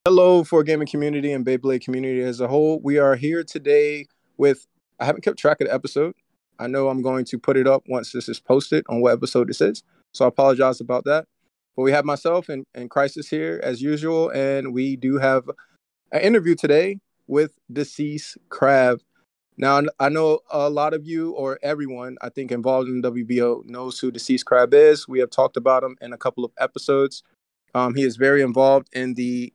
Hello, for gaming community and Beyblade community as a whole. We are here today with, I haven't kept track of the episode. I know I'm going to put it up once this is posted on what episode this is. So I apologize about that. But we have myself and Crisis here as usual. And we do have an interview today with DeceasedCrab. Now, I know a lot of you, or everyone, I think, involved in WBO knows who DeceasedCrab is. We have talked about him in a couple of episodes. He is very involved in the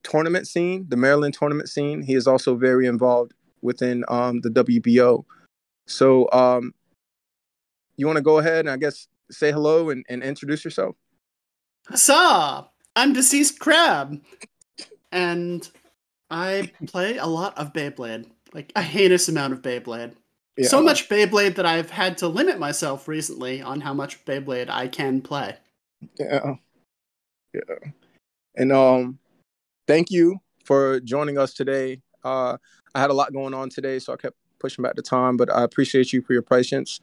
tournament scene, the Maryland tournament scene. He is also very involved within the WBO. So you want to go ahead and I guess say hello and introduce yourself? Huzzah! I'm DeceasedCrab, and I play a lot of Beyblade, like a heinous amount of Beyblade. Yeah. So much Beyblade that I've had to limit myself recently on how much Beyblade I can play. Yeah. And thank you for joining us today. I had a lot going on today, so I kept pushing back the time, but I appreciate you for your patience.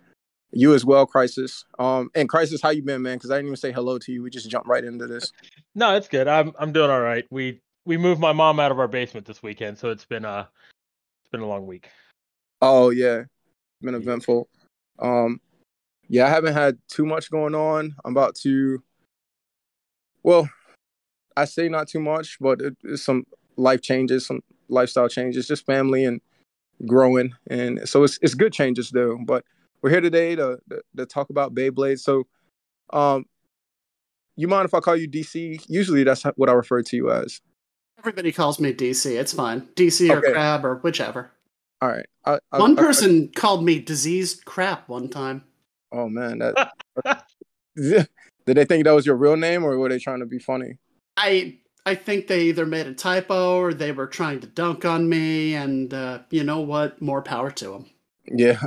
You as well, Crisis. And Crisis, how you been, man? Because I didn't even say hello to you. We just jumped right into this. No, it's good. I'm doing all right. We moved my mom out of our basement this weekend, so it's been a long week. Oh yeah, it's been eventful. Yeah, I haven't had too much going on. I'm about to. Well, I say not too much, but it's some life changes, some lifestyle changes, just family and growing, and so it's good changes though. But we're here today to talk about Beyblade. So, you mind if I call you DC? Usually that's what I refer to you as. Everybody calls me DC. It's fine. DC or Crab or whichever. All right. One person called me DeceasedCrab one time. Oh man, did they think that was your real name, or were they trying to be funny? I think they either made a typo or they were trying to dunk on me, and you know what? More power to them. Yeah.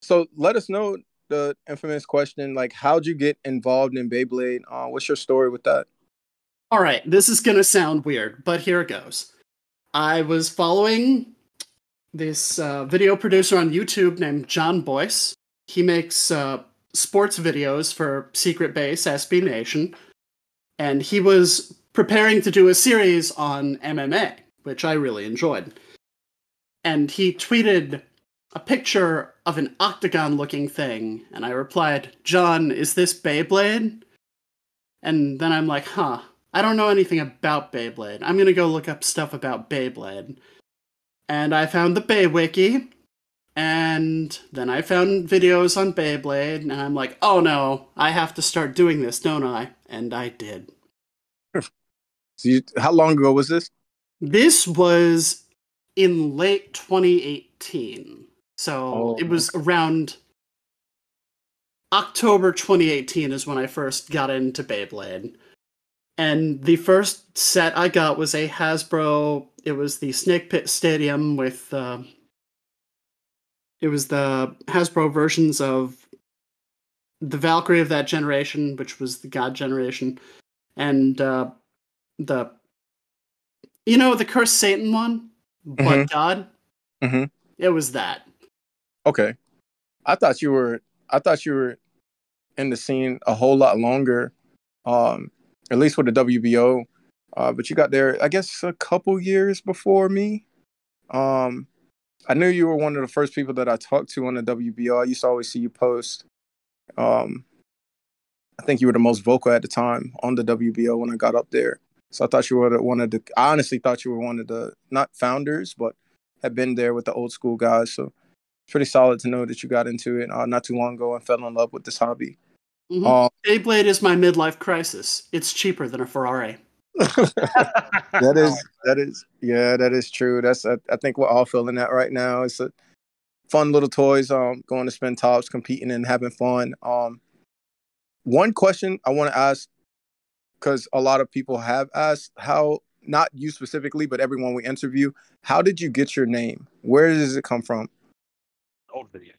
So let us know the infamous question, like, how'd you get involved in Beyblade? What's your story with that? All right, this is gonna sound weird, but here it goes. I was following this video producer on YouTube named John Boyce. He makes sports videos for Secret Base, SB Nation. And he was preparing to do a series on MMA, which I really enjoyed. And he tweeted a picture of an octagon-looking thing, and I replied, "John, is this Beyblade?" And then I'm like, I don't know anything about Beyblade. I'm gonna go look up stuff about Beyblade. And I found the Beywiki, and then I found videos on Beyblade, and I'm like, oh no, I have to start doing this, don't I? And I did. So how long ago was this? This was in late 2018. So it was around October 2018 is when I first got into Beyblade. And the first set I got was a Hasbro. It was the Snake Pit Stadium with it was the Hasbro versions of the Valkyrie of that generation, which was the God generation, and the Cursed Satan one, but God. Mm-hmm. It was that. Okay, I thought you were in the scene a whole lot longer, at least with the WBO. But you got there, I guess, a couple years before me. I knew you were one of the first people that I talked to on the WBO. I used to always see you post. I think you were the most vocal at the time on the WBO when I got up there. So I thought you were I honestly thought you were one of the, not founders, but had been there with the old school guys. So it's pretty solid to know that you got into it not too long ago and fell in love with this hobby. Mm-hmm. Beyblade is my midlife crisis. It's cheaper than a Ferrari. that is true. That's I think we're all feeling that right now. It's a fun little toys, going to spin tops, competing and having fun. One question I want to ask, because a lot of people have asked, how, not you specifically, but everyone we interview, how did you get your name? Where does it come from? Old video.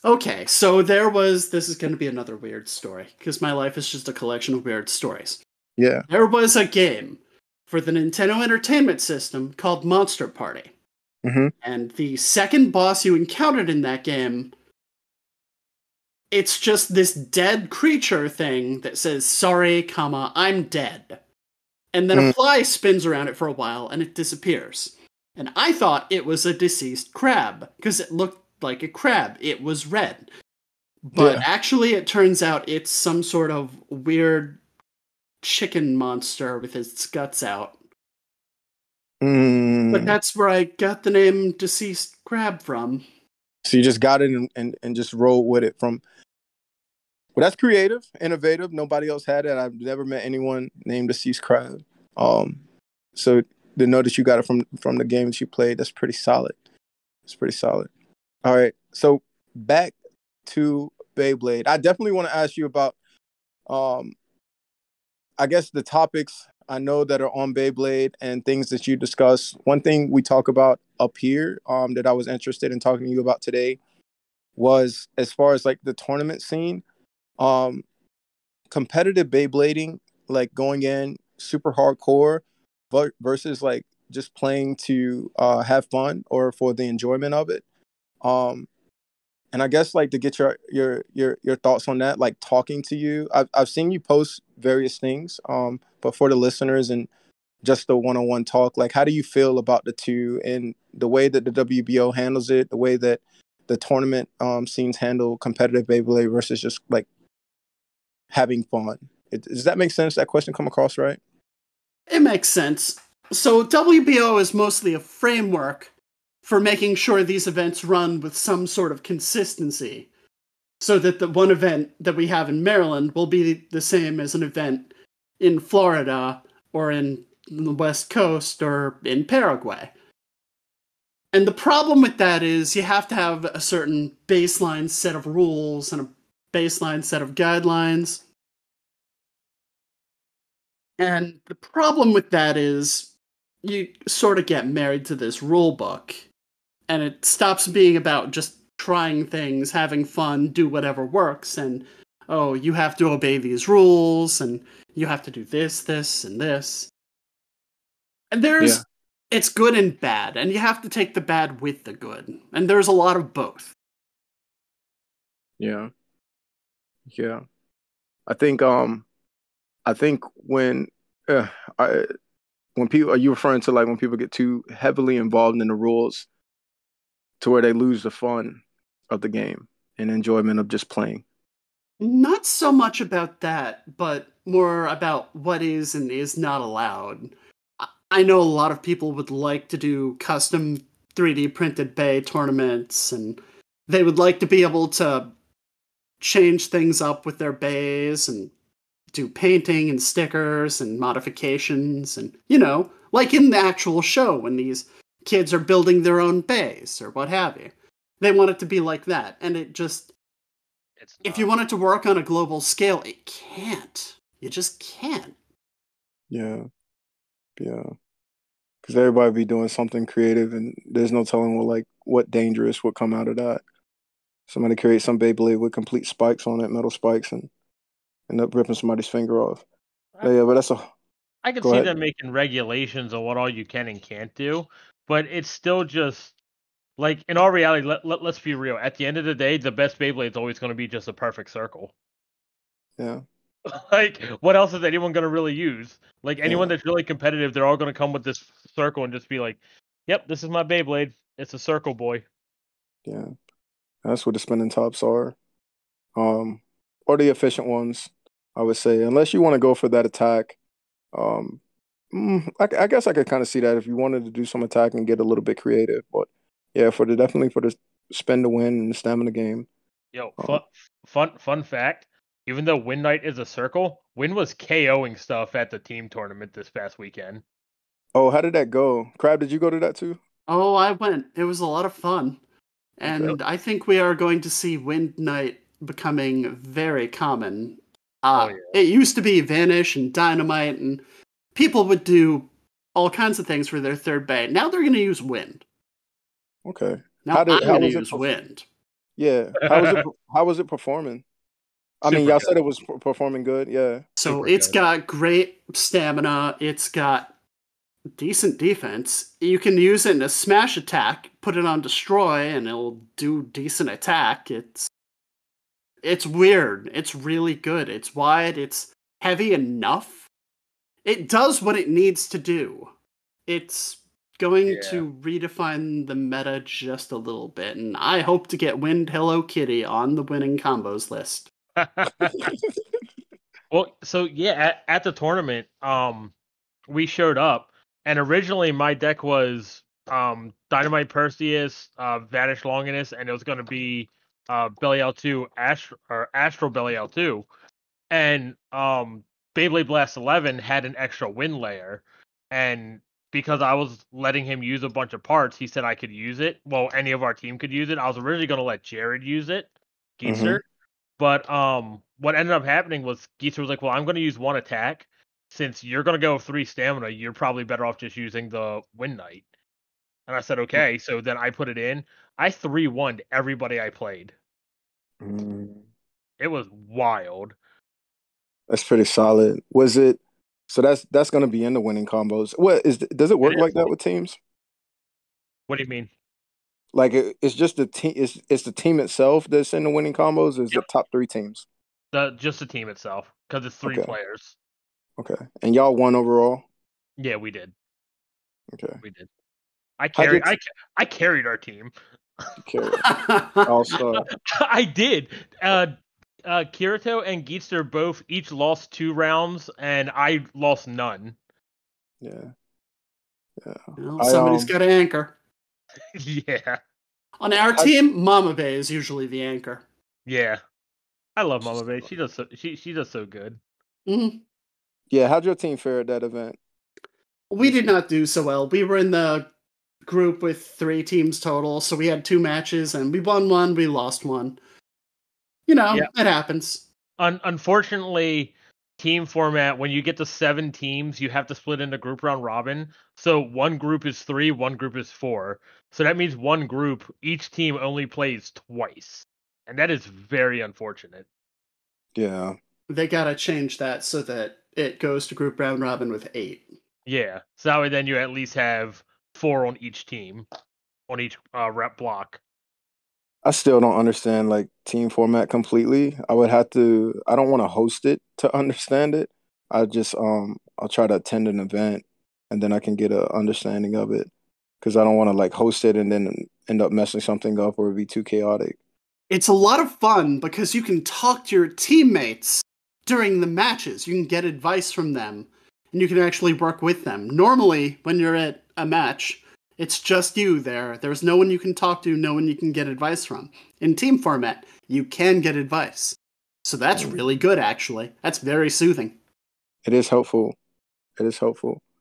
Okay, so this is going to be another weird story, because my life is just a collection of weird stories. Yeah. There was a game for the Nintendo Entertainment System called Monster Party. Mm-hmm. And the second boss you encountered in that game, it's just this dead creature thing that says, sorry, I'm dead. And then a fly spins around it for a while and it disappears. And I thought it was a deceased crab because it looked like a crab. It was red. But Yeah. actually, it turns out it's some sort of weird chicken monster with its guts out. But that's where I got the name Deceased Crab from. So you just got it and just rolled with it from. Well, that's creative, innovative. Nobody else had it. I've never met anyone named Deceased Crab. So to know that you got it from the game that you played, that's pretty solid. It's pretty solid. All right. So back to Beyblade. I definitely want to ask you about I guess the topics I know that are on Beyblade and things that you discuss. One thing we talk about up here that I was interested in talking to you about today was as far as like the tournament scene, competitive Beyblading, like going in super hardcore versus like just playing to have fun or for the enjoyment of it. And I guess like to get your thoughts on that, like talking to you. I've seen you post various things, but for the listeners and just the one-on-one talk, like how do you feel about the two and the way that the WBO handles it, the way that the tournament scenes handle competitive Beyblade versus just like having fun? Does that make sense? That question come across right? It makes sense. So WBO is mostly a framework for making sure these events run with some sort of consistency, so that the one event that we have in Maryland will be the same as an event in Florida or in the West Coast or in Paraguay. And the problem with that is you have to have a certain baseline set of rules and a baseline set of guidelines. And the problem with that is you sort of get married to this rule book, and it stops being about just trying things, having fun, do whatever works, and oh, you have to obey these rules, and you have to do this, this, and this. And Yeah. it's good and bad, and you have to take the bad with the good, and there's a lot of both. Yeah. Yeah. I think when I when people, are you referring to like when people get too heavily involved in the rules to where they lose the fun of the game and enjoyment of just playing? Not so much about that, but more about what is and is not allowed. I know a lot of people would like to do custom 3D printed bay tournaments, and they would like to be able to change things up with their bays and do painting and stickers and modifications, and, like in the actual show when these kids are building their own bays or what have you. They want it to be like that, and if you want it to work on a global scale, it can't. You just can't. Yeah. Yeah. Because everybody be doing something creative, and there's no telling what dangerous would come out of that. Somebody create some Beyblade with complete spikes on it, metal spikes, and end up ripping somebody's finger off. But that's a. I can Go see ahead. them making regulations on what all you can and can't do, but it's still just like in all reality. Let's be real. At the end of the day, the best Beyblade is always going to be just a perfect circle. Yeah. Like, what else is anyone going to really use? Like, anyone Yeah. that's really competitive, they're all going to come with this circle and just be like, "Yep, this is my Beyblade. It's a circle, boy." Yeah. That's what the spinning tops are. Or the efficient ones, I would say, unless you want to go for that attack. Um, I guess I could kind of see that if you wanted to do some attack and get a little bit creative. But yeah, definitely for the spin to win and the stamina game. Yo, Um, fun fact. Even though Win Night is a circle, Win was KOing stuff at the team tournament this past weekend. oh, how did that go? Crab, did you go to that too? Oh, I went. It was a lot of fun. Okay. And I think we are going to see Wind Night becoming very common. Oh yeah. It used to be Vanish and Dynamite, and people would do all kinds of things for their third bay. Now they're going to use Wind. Okay. Now I'm How going to was it? use Wind. Yeah. How was it performing? I mean, Super y'all good. said it was performing good. Yeah. So Super it's good. got great stamina. It's got decent defense. You can use it in a smash attack, put it on destroy, and it'll do decent attack. It's weird. It's really good. It's wide. It's heavy enough. it does what it needs to do. It's going to redefine the meta just a little bit, and I hope to get Wind Hello Kitty on the winning combos list. Well, so yeah, at the tournament, we showed up, and originally my deck was Dynamite Perseus, Vanish Longinus, and it was going to be Belial 2, Astral Belial 2, and Beyblade Blast 11 had an extra wind layer, and because I was letting him use a bunch of parts, he said I could use it. Well, any of our team could use it. I was originally going to let Jared use it, Geezer. But what ended up happening was Geezer was like, well, I'm going to use one attack. Since you're going to go 3 stamina, you're probably better off just using the Wind Knight. And I said, okay. So then I put it in. I 3-1'd everybody I played. It was wild. That's pretty solid. Was it? So that's going to be in the winning combos. Does it work like that with teams? What do you mean? Like it's just the team. It's the team itself that's in the winning combos. Or is the top 3 teams? Just the team itself, because it's 3 players. Okay, and y'all won overall. Yeah, we did. Okay, we did. I carried our team. Also, I did. Kirito and Geetzer both each lost 2 rounds, and I lost none. Yeah. Well, somebody's got to anchor. Yeah. On our team, Mama Bay is usually the anchor. Yeah. I love Mama Bay. She does so good. Mm-hmm. Yeah, how'd your team fare at that event? We did not do so well. We were in the group with 3 teams total, so we had 2 matches, and we won 1, we lost 1. It happens. Unfortunately, team format, when you get to 7 teams, you have to split into group round robin. So one group is 3, one group is 4. So that means one group, each team only plays twice. And that is very unfortunate. Yeah. They gotta change that so that it goes to group round robin with 8. Yeah. So that way then you at least have 4 on each team, on each rep block. I still don't understand like team format completely. I don't want to host it to understand it. I'll try to attend an event and then I can get a understanding of it. Because I don't want to like host it and then end up messing something up or be too chaotic. It's a lot of fun because you can talk to your teammates during the matches. You can get advice from them and you can actually work with them. Normally, when you're at a match, it's just you there. There's no one you can talk to, no one you can get advice from. In team format, you can get advice. So that's really good, actually. That's very soothing. It is helpful.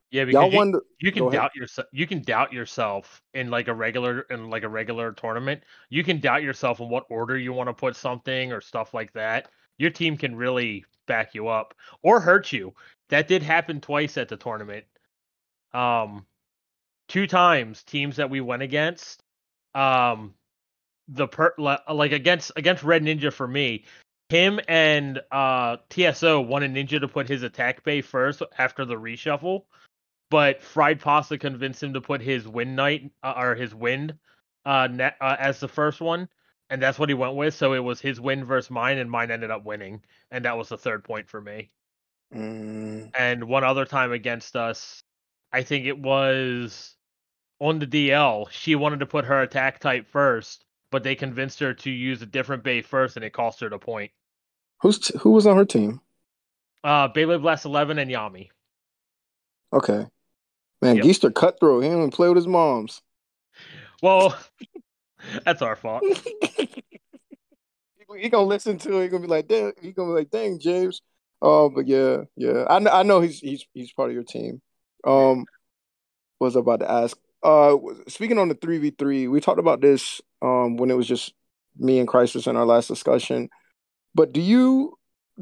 Yeah, because you can doubt yourself. You can doubt yourself in like a regular tournament. You can doubt yourself in what order you want to put something or stuff like that. Your team can really back you up or hurt you. That did happen twice at the tournament. 2 times teams that we went against. Against Red Ninja for me. Him and TSO wanted Ninja to put his attack bay first after the reshuffle. But Fried Pasta convinced him to put his Wind Knight or his Wind as the first one, and that's what he went with. So it was his Wind versus mine, and mine ended up winning, and that was the 3rd point for me. And one other time against us, I think it was on the DL. She wanted to put her attack type first, but they convinced her to use a different bay first, and it cost her the point. Who was on her team? Beyblade Blast 11 and Yami. Okay. Man, Geester cutthroat. He didn't play with his moms. Well, that's our fault. He gonna listen to it. He gonna be like, dang, James. But yeah. I know he's part of your team. What was I about to ask? Speaking on the 3v3, we talked about this when it was just me and Crisis in our last discussion. But do you,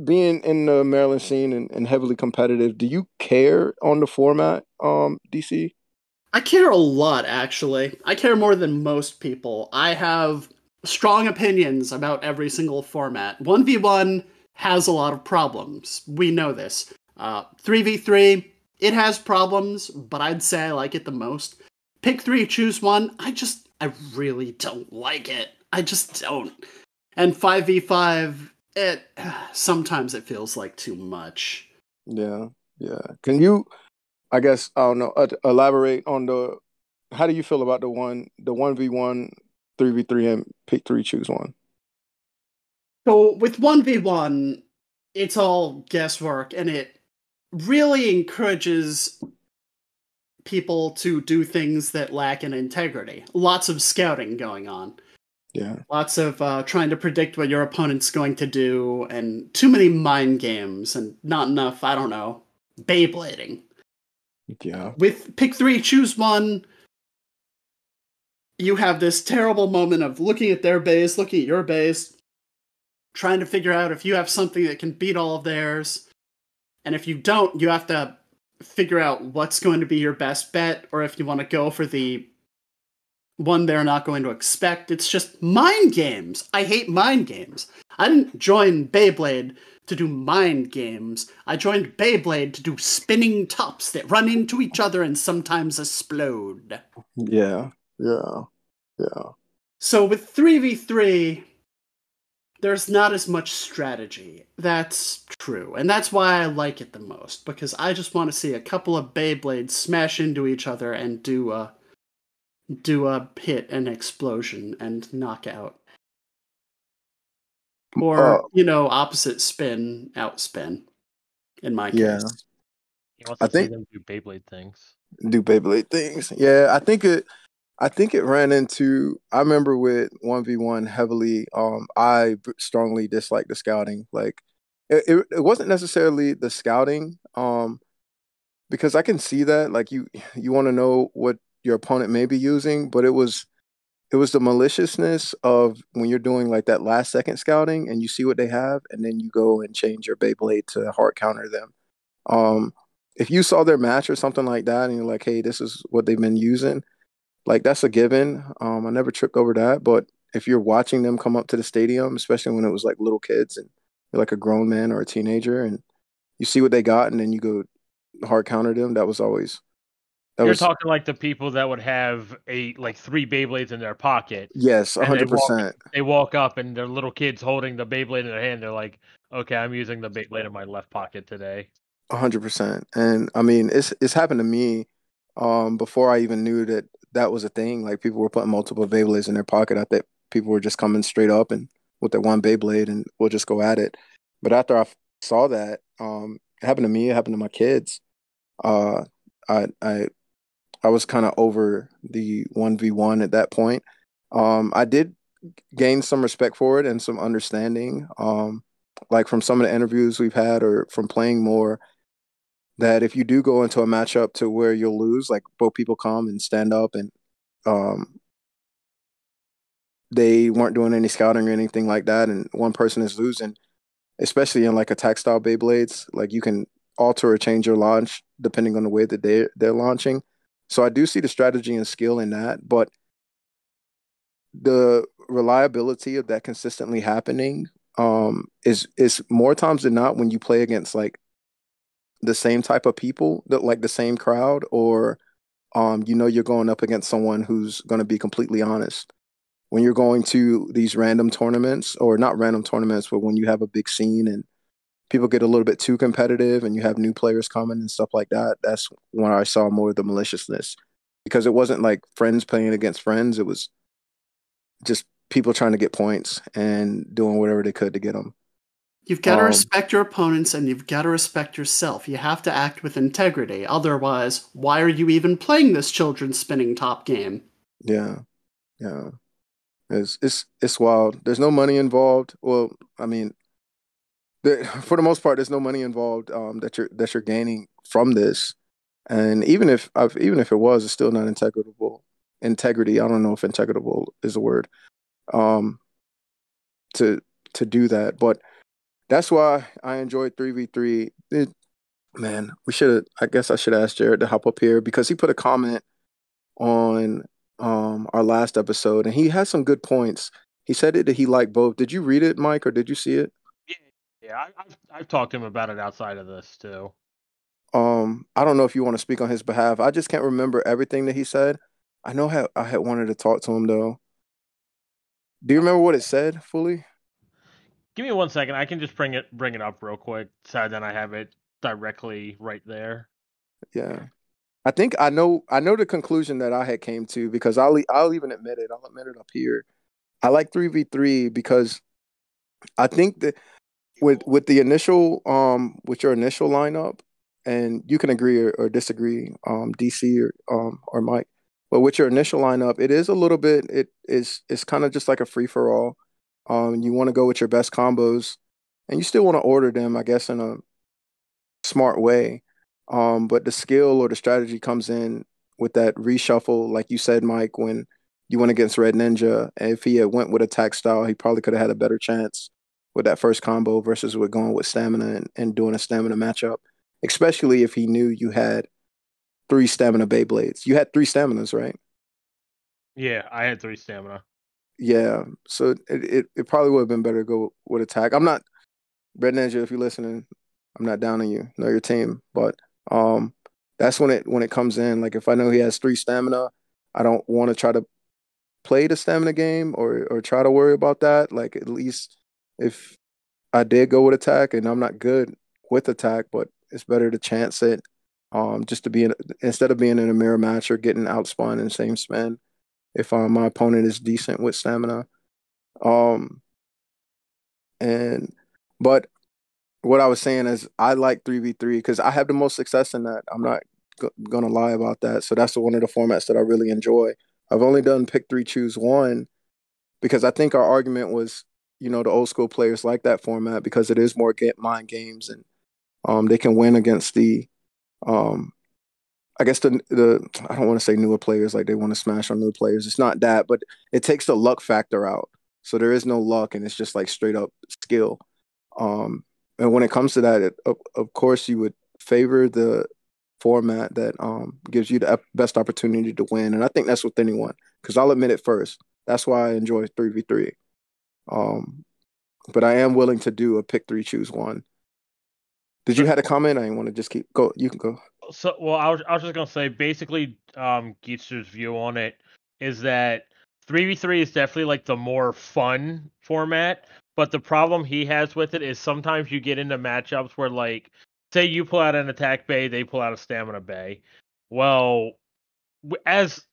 being in the Maryland scene and heavily competitive, do you care on the format, DC? I care a lot, actually. I care more than most people. I have strong opinions about every single format. 1v1 has a lot of problems. We know this. 3v3, it has problems, but I'd say I like it the most. Pick 3, choose 1. I really don't like it. I just don't. And 5v5... sometimes it feels like too much. Yeah. Yeah. Can you, I guess, I don't know, elaborate on the, how do you feel about the 1v1, 3v3, and pick three, choose one? So with 1v1, it's all guesswork, and it really encourages people to do things that lack in integrity. Lots of scouting going on. Yeah. Lots of trying to predict what your opponent's going to do, and too many mind games, and not enough, I don't know, Beyblading. Yeah. With pick three, choose one, you have this terrible moment of looking at their base, looking at your base, trying to figure out if you have something that can beat all of theirs. And if you don't, you have to figure out what's going to be your best bet, or if you want to go for the one they're not going to expect. It's just mind games. I hate mind games. I didn't join Beyblade to do mind games. I joined Beyblade to do spinning tops that run into each other and sometimes explode. Yeah. Yeah. Yeah. So with 3v3, there's not as much strategy. That's true. And that's why I like it the most, because I just want to see a couple of Beyblades smash into each other and do a hit and explosion and knockout. Or, opposite spin, outspin, in my Yeah. case. He wants I to see think them do Beyblade things. do Beyblade things. Yeah, I think it ran into, I remember with 1v1 heavily, I strongly disliked the scouting. Like it wasn't necessarily the scouting, because I can see that, like you want to know what your opponent may be using, but it was the maliciousness of when you're doing like that last second scouting and you see what they have and then you go and change your Beyblade to hard counter them. Um, if you saw their match or something like that and you're like, hey, this is what they've been using, like that's a given. I never tripped over that. But if you're watching them come up to the stadium, especially when it was like little kids and you're like a grown man or a teenager and you see what they got and then you go hard counter them, that You're was talking like the people that would have three Beyblades in their pocket, yes, and 100%. they walk up and they're little kids holding the Beyblade in their hand. They're like, "Okay, I'm using the Beyblade in my left pocket today." 100%. And I mean, it's happened to me before I even knew that that was a thing. Like people were putting multiple Beyblades in their pocket. I think people were just coming straight up and with their one Beyblade and we'll just go at it. But after saw that, it happened to me, it happened to my kids. Uh, I I I was kind of over the 1v1 at that point. I did gain some respect for it and some understanding. Like from some of the interviews we've had or from playing more, that if you do go into a matchup to where you'll lose, like both people come and stand up and um, they weren't doing any scouting or anything like that, and one person is losing, especially in like attack style Beyblades, like you can alter or change your launch depending on the way that they're launching. So I do see the strategy and skill in that, but the reliability of that consistently happening is more times than not when you play against like the same type of people, that like the same crowd, or you're going up against someone who's going to be completely honest. When you're going to these random tournaments, or not random tournaments, but when you have a big scene and people get a little bit too competitive and you have new players coming and stuff like that, that's when I saw more of the maliciousness. Because it wasn't like friends playing against friends, it was just people trying to get points and doing whatever they could to get them. You've got to respect your opponents and you've got to respect yourself. You have to act with integrity. Otherwise, why are you even playing this children's spinning top game? Yeah, yeah. It's wild. There's no money involved. Well, I mean, for the most part, there's no money involved that you're gaining from this. And even if it was, it's still not integrable. Integrity. I don't know if integrable is a word. Um, to to do that, but that's why I enjoyed 3v3. Man, we should have. I guess I should ask Jared to hop up here because he put a comment on our last episode and he had some good points. He said that he liked both. Did you read it, Mike, or did you see it? Yeah, yeah. I've talked to him about it outside of this too. I don't know if you want to speak on his behalf. I just can't remember everything that he said. I know how I had wanted to talk to him though. Do you remember what it said fully? Give me 1 second. I can just bring it up real quick. So then I have it directly right there. Yeah. I think I know the conclusion that I had came to because I'll even admit it. I'll admit it up here. I like 3v3 because I think that with the initial with your initial lineup, and you can agree or disagree, DC or Mike, but with your initial lineup, it is a little bit it's kind of just like a free for all. You want to go with your best combos, and you still want to order them, I guess, in a smart way. But the skill or the strategy comes in with that reshuffle, like you said, Mike, when you went against Red Ninja. If he had went with attack style, he probably could have had a better chance with that first combo versus with going with stamina and doing a stamina matchup, especially if he knew you had three stamina Beyblades. You had three staminas, right? Yeah, I had 3 stamina. Yeah. So it probably would have been better to go with attack. I'm not Red Ninja, if you're listening, I'm not down on you. Know your team, but um, that's when it comes in. Like if I know he has three stamina, I don't want to try to play the stamina game or try to worry about that. Like at least if I did go with attack and I'm not good with attack, but it's better to chance it. Just to be instead of being in a mirror match or getting outspun in the same spin. If my opponent is decent with stamina, um, and but what I was saying is I like 3v3 because I have the most success in that. I'm not gonna lie about that. So that's one of the formats that I really enjoy. I've only done pick three, choose one because I think our argument was, the old school players like that format because it is more get mind games and they can win against the um I guess the I don't want to say newer players like they want to smash on new players. It's not that, but it takes the luck factor out. So there is no luck and it's just like straight up skill. Um, and when it comes to that, of course, you would favor the format that gives you the best opportunity to win. And I think that's with anyone, because I'll admit it first. That's why I enjoy 3v3. Um, but I am willing to do a pick three, choose one. Did you So, have a comment? I didn't want to just keep go. You can go. well, I was just gonna say, basically, Geetster's view on it is that 3v3 is definitely like the more fun format, but the problem he has with it is sometimes you get into matchups where, like, say you pull out an attack bay, they pull out a stamina bay. Well, as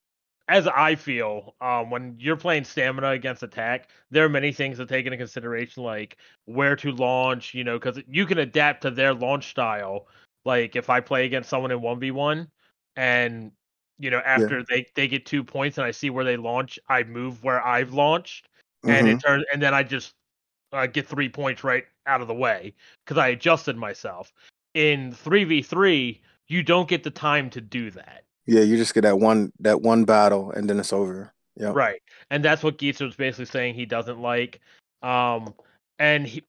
I feel, when you're playing stamina against attack, there are many things to take into consideration, like where to launch, because you can adapt to their launch style. Like if I play against someone in 1v1 and, Yeah. after they get 2 points and I see where they launch, I move where I've launched and Mm-hmm. and then I just get 3 points right out of the way because I adjusted myself. In 3v3, you don't get the time to do that. Yeah, you just get that one battle and then it's over. Yep. Right. And that's what Geetzer was basically saying he doesn't like. Um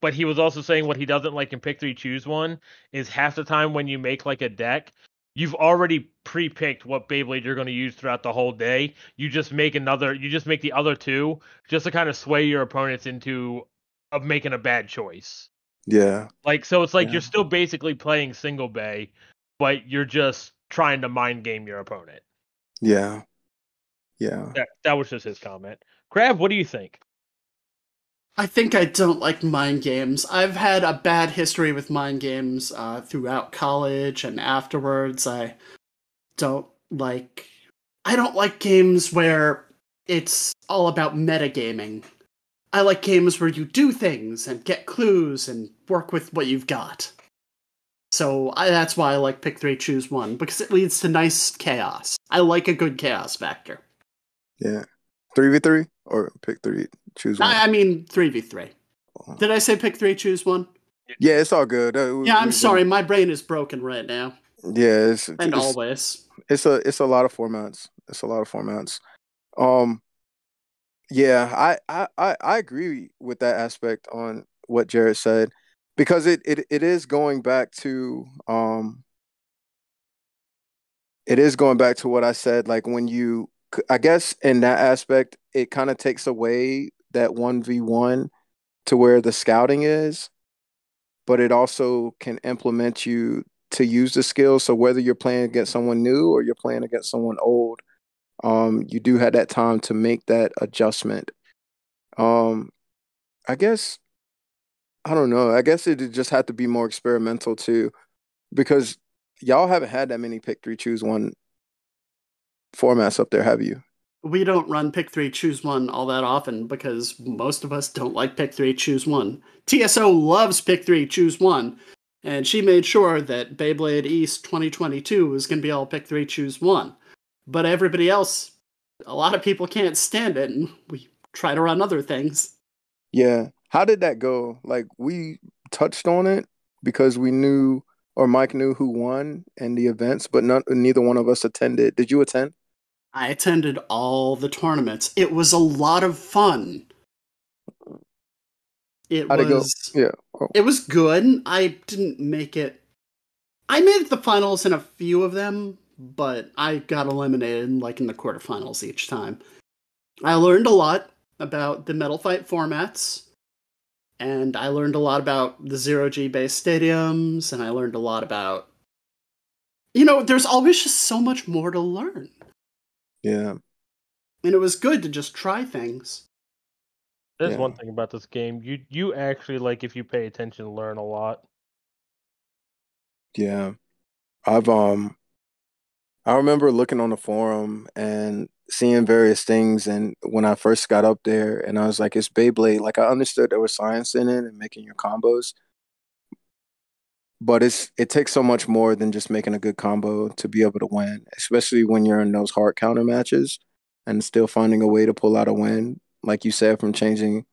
but he was also saying what he doesn't like in pick three choose one is half the time when you make like a deck, you've already pre-picked what Beyblade you're going to use throughout the whole day. You just make the other two just to kind of sway your opponents into of making a bad choice. Yeah. Like so it's like Yeah. you're still basically playing single bay, but you're just trying to mind game your opponent. Yeah. Yeah. That was just his comment. Crab, what do you think? I think I don't like mind games. I've had a bad history with mind games throughout college and afterwards. Don't like. I don't like games where it's all about metagaming. I like games where you do things and get clues and work with what you've got. So that's why I like pick three, choose one, because it leads to nice chaos. I like a good chaos factor. Yeah. 3v3 or pick three, choose one. I mean 3v3. Did I say pick three, choose one? Yeah, it's all good. Yeah, I'm sorry, my brain is broken right now. Yeah, And always. it's a lot of formats. It's a lot of formats. Um, yeah, I agree with that aspect on what Jared said because it is going back to it is going back to what I said. Like when I guess in that aspect, it kind of takes away that 1v1 to where the scouting is, but it also can implement you to use the skill. So whether you're playing against someone new or you're playing against someone old, you do have that time to make that adjustment. Um, I guess I don't know. I guess it just had to be more experimental too, because y'all haven't had that many pick three, choose one formats up there, have you? We don't run pick three, choose one all that often because most of us don't like pick three, choose one. TSO loves pick three, choose one, and she made sure that Beyblade East 2022 was going to be all pick three, choose one. But everybody else, a lot of people can't stand it, and we try to run other things. Yeah. How did that go? Like, we touched on it because we knew, or Mike knew who won in the events, but neither one of us attended. Did you attend? I attended all the tournaments. It was a lot of fun. How'd it go? Yeah. Oh. It was good. I didn't make it. I made it the finals in a few of them, but I got eliminated like in the quarterfinals each time. I learned a lot about the Metal Fight formats, and I learned a lot about the zero-G based stadiums, and I learned a lot about. There's always just so much more to learn. Yeah. And it was good to just try things. There's one thing about this game. You actually, like, if you pay attention, learn a lot. Yeah. I remember looking on the forum and seeing various things, and when I first got up there and I was like, it's Beyblade. Like, I understood there was science in it and making your combos. But it takes so much more than just making a good combo to be able to win, especially when you're in those hard counter matches and still finding a way to pull out a win. Like you said, from changing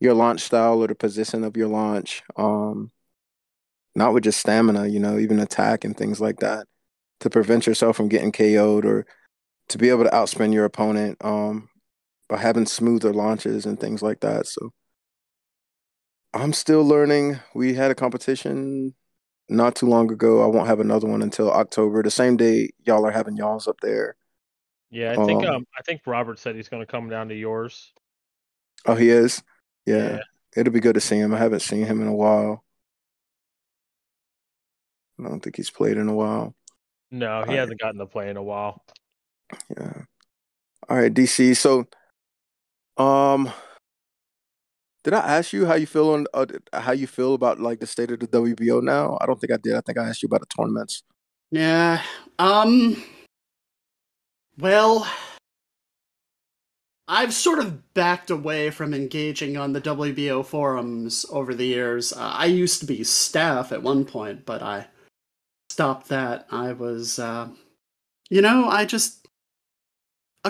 your launch style or the position of your launch, not with just stamina, even attack and things like that, to prevent yourself from getting KO'd or to be able to outspin your opponent by having smoother launches and things like that. So I'm still learning. We had a competition not too long ago. I won't have another one until October, the same day y'all are having y'all's up there. Yeah, I think Robert said he's going to come down to yours. Oh, he is? Yeah. It'll be good to see him. I haven't seen him in a while. I don't think he's played in a while. No, he hasn't gotten to play in a while. Yeah. All right, DC. So, did I ask you how you feel about like the state of the WBO now? I don't think I did. I think I asked you about the tournaments. Yeah. Well, I've sort of backed away from engaging on the WBO forums over the years. I used to be staff at one point, but I stopped that. I was, a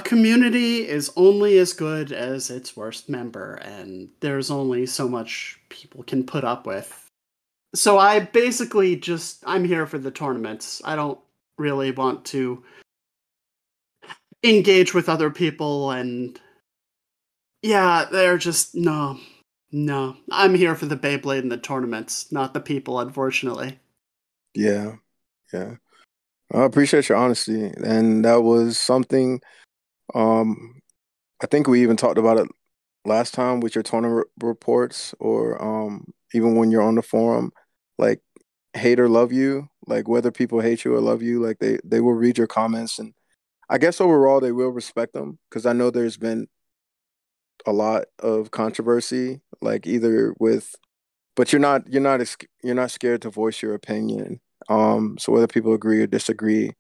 community is only as good as its worst member, and there's only so much people can put up with. So I basically I'm here for the tournaments. I don't really want to engage with other people, and yeah, they're just, no. I'm here for the Beyblade and the tournaments, not the people, unfortunately. Yeah. I appreciate your honesty. And that was something, I think we even talked about it last time with your tournament reports, or even when you're on the forum, like, hate or love you, like whether people hate you or love you, like they will read your comments, and I guess overall they will respect them, because I know there's been a lot of controversy, like either with, but you're not scared to voice your opinion. So whether people agree or disagree,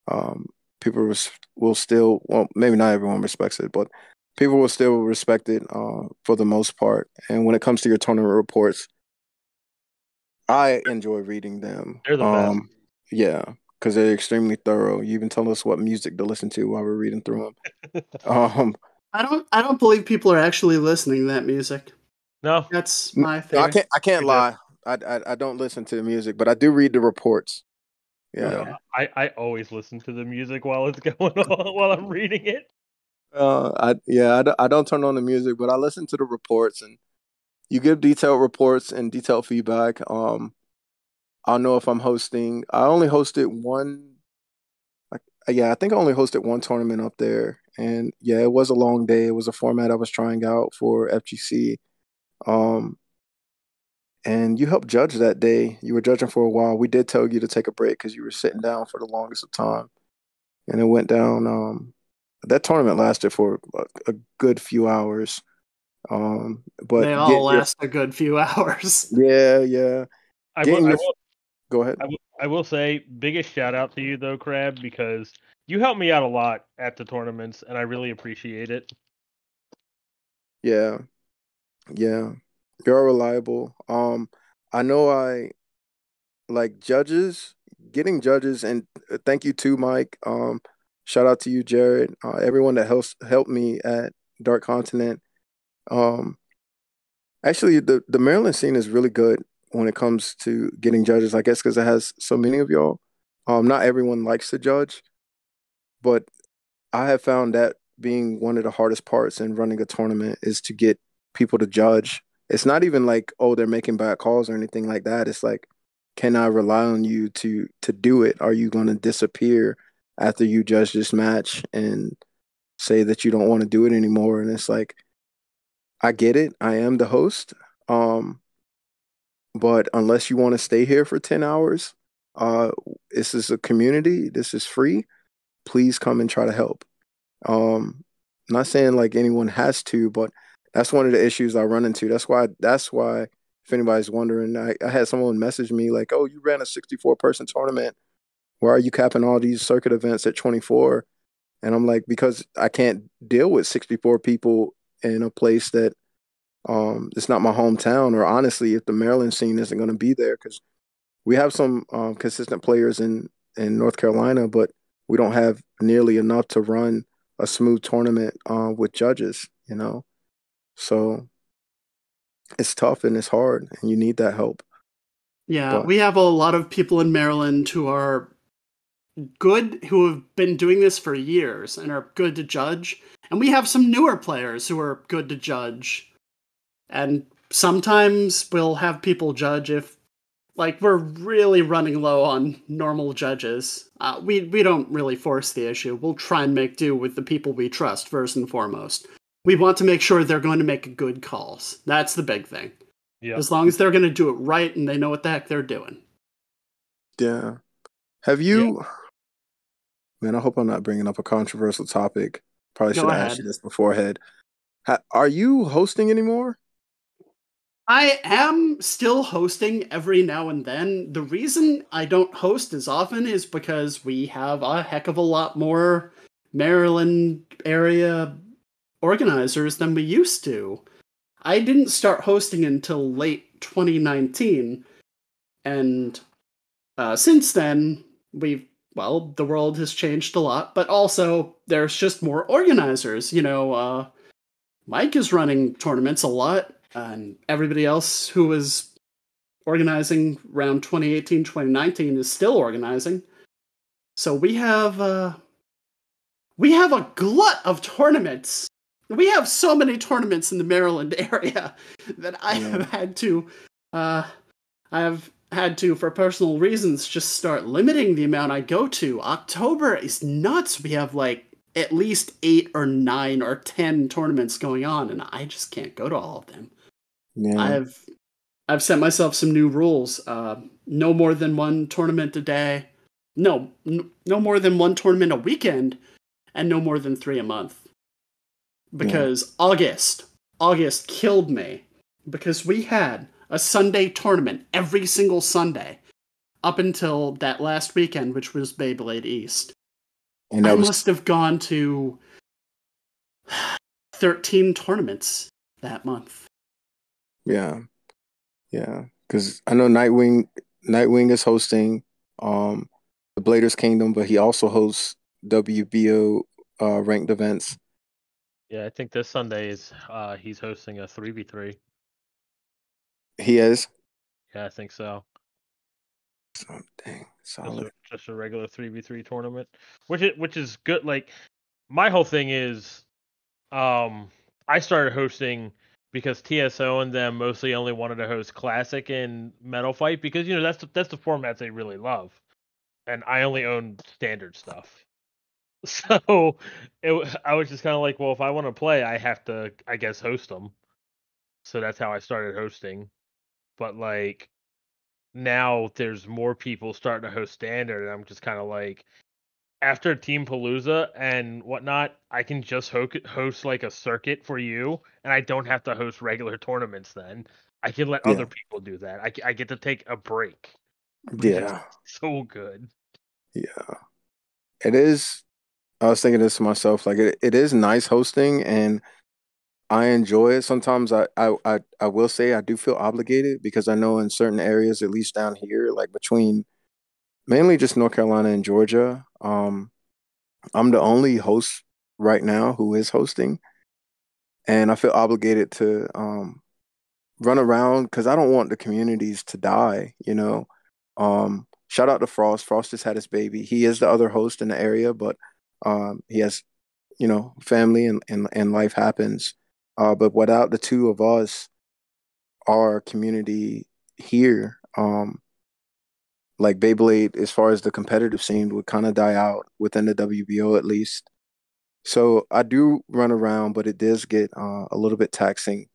um, people will still, well, maybe not everyone respects it, but people will still respect it for the most part. And when it comes to your tournament reports, I enjoy reading them. They're the best. Yeah, because they're extremely thorough. You even tell us what music to listen to while we're reading through them. I don't believe people are actually listening to that music. No, that's my theory. No, I can't lie. I don't listen to the music, but I do read the reports. Yeah. No, I always listen to the music while it's going on while I'm reading it. I don't turn on the music, but I listen to the reports, and you give detailed reports and detailed feedback. I'll know if I'm hosting. I only hosted one. I think I only hosted one tournament up there, and yeah, it was a long day. It was a format I was trying out for FGC. And you helped judge that day. You were judging for a while. We did tell you to take a break because you were sitting down for the longest of time, and it went down. That tournament lasted for a good few hours. But they all last a good few hours. Yeah. Go ahead. I will say, biggest shout out to you though, Crab, because you helped me out a lot at the tournaments, and I really appreciate it. Yeah, yeah. You're reliable. I know I like judges, getting judges, and thank you too, Mike. Shout out to you, Jared. Everyone that helped me at Dark Continent. Um, Actually, the Maryland scene is really good when it comes to getting judges. I guess because it has so many of y'all. Not everyone likes to judge, but I have found that being one of the hardest parts in running a tournament is to get people to judge. It's not even like, oh, they're making bad calls or anything like that. It's like, can I rely on you to do it? Are you going to disappear after you judge this match and say that you don't want to do it anymore? And it's like, I get it. I am the host. Um, but unless you want to stay here for 10 hours, uh, this is a community. This is free. Please come and try to help. Not saying like anyone has to, but that's one of the issues I run into. That's why if anybody's wondering, I had someone message me like, "Oh, you ran a 64-person tournament. Why are you capping all these circuit events at 24?" And I'm like, because I can't deal with 64 people in a place that it's not my hometown, or honestly, if the Maryland scene isn't going to be there, because we have some consistent players in North Carolina, but we don't have nearly enough to run a smooth tournament with judges, you know? So it's tough and it's hard, and you need that help. Yeah, But we have a lot of people in Maryland who are good, who have been doing this for years and are good to judge. And we have some newer players who are good to judge. And sometimes we'll have people judge if, like, we're really running low on normal judges. We don't really force the issue. We'll try and make do with the people we trust first and foremost. We want to make sure they're going to make good calls. That's the big thing. Yeah. As long as they're going to do it right and they know what the heck they're doing. yeah, have you? Man, I hope I'm not bringing up a controversial topic. Probably Go should have asked ahead. you this beforehand. Are you hosting anymore? I am still hosting every now and then. The reason I don't host as often is because we have a heck of a lot more Maryland area organizers than we used to. I didn't start hosting until late 2019, and since then, the world has changed a lot, but also there's just more organizers. Mike is running tournaments a lot, and everybody else who was organizing around 2018, 2019 is still organizing. So we have a glut of tournaments. We have so many tournaments in the Maryland area that I have had to, for personal reasons, just start limiting the amount I go to. October is nuts. We have like at least 8 or 9 or 10 tournaments going on, and I just can't go to all of them. Yeah, I've set myself some new rules. No more than one tournament a day. No more than one tournament a weekend, and no more than 3 a month. yeah, Because August killed me because we had a Sunday tournament every single Sunday up until that last weekend, which was Beyblade East. and I that was must have gone to 13 tournaments that month. yeah, yeah. Because I know Nightwing is hosting the Bladers Kingdom, but he also hosts WBO ranked events. Yeah, I think this Sunday is he's hosting a 3v3. He is. Yeah, I think so. So, dang, Just solid. a regular 3v3 tournament, which is good. Like my whole thing is, I started hosting because TSO and them mostly only wanted to host classic and metal fight because that's the formats they really love, and I only own standard stuff. So I was just kind of like, well, if I want to play, I have to, I guess, host them. So that's how I started hosting. But like now, there's more people starting to host standard, and I'm just kind of like, after Team Palooza and whatnot, I can just host like a circuit for you, and I don't have to host regular tournaments. Then I can let other Yeah, people do that. I get to take a break. Yeah. So good. Yeah. It is. I was thinking this to myself, like it is nice hosting and I enjoy it. Sometimes I will say I do feel obligated because I know in certain areas, at least down here, like between mainly just North Carolina and Georgia, I'm the only host right now who is hosting, and I feel obligated to run around because I don't want the communities to die, you know. Shout out to Frost. Frost just had his baby. He is the other host in the area, but he has, family and life happens. But without the two of us, our community here, like Beyblade, as far as the competitive scene, would kind of die out within the WBO at least. So I do run around, but it does get a little bit taxing.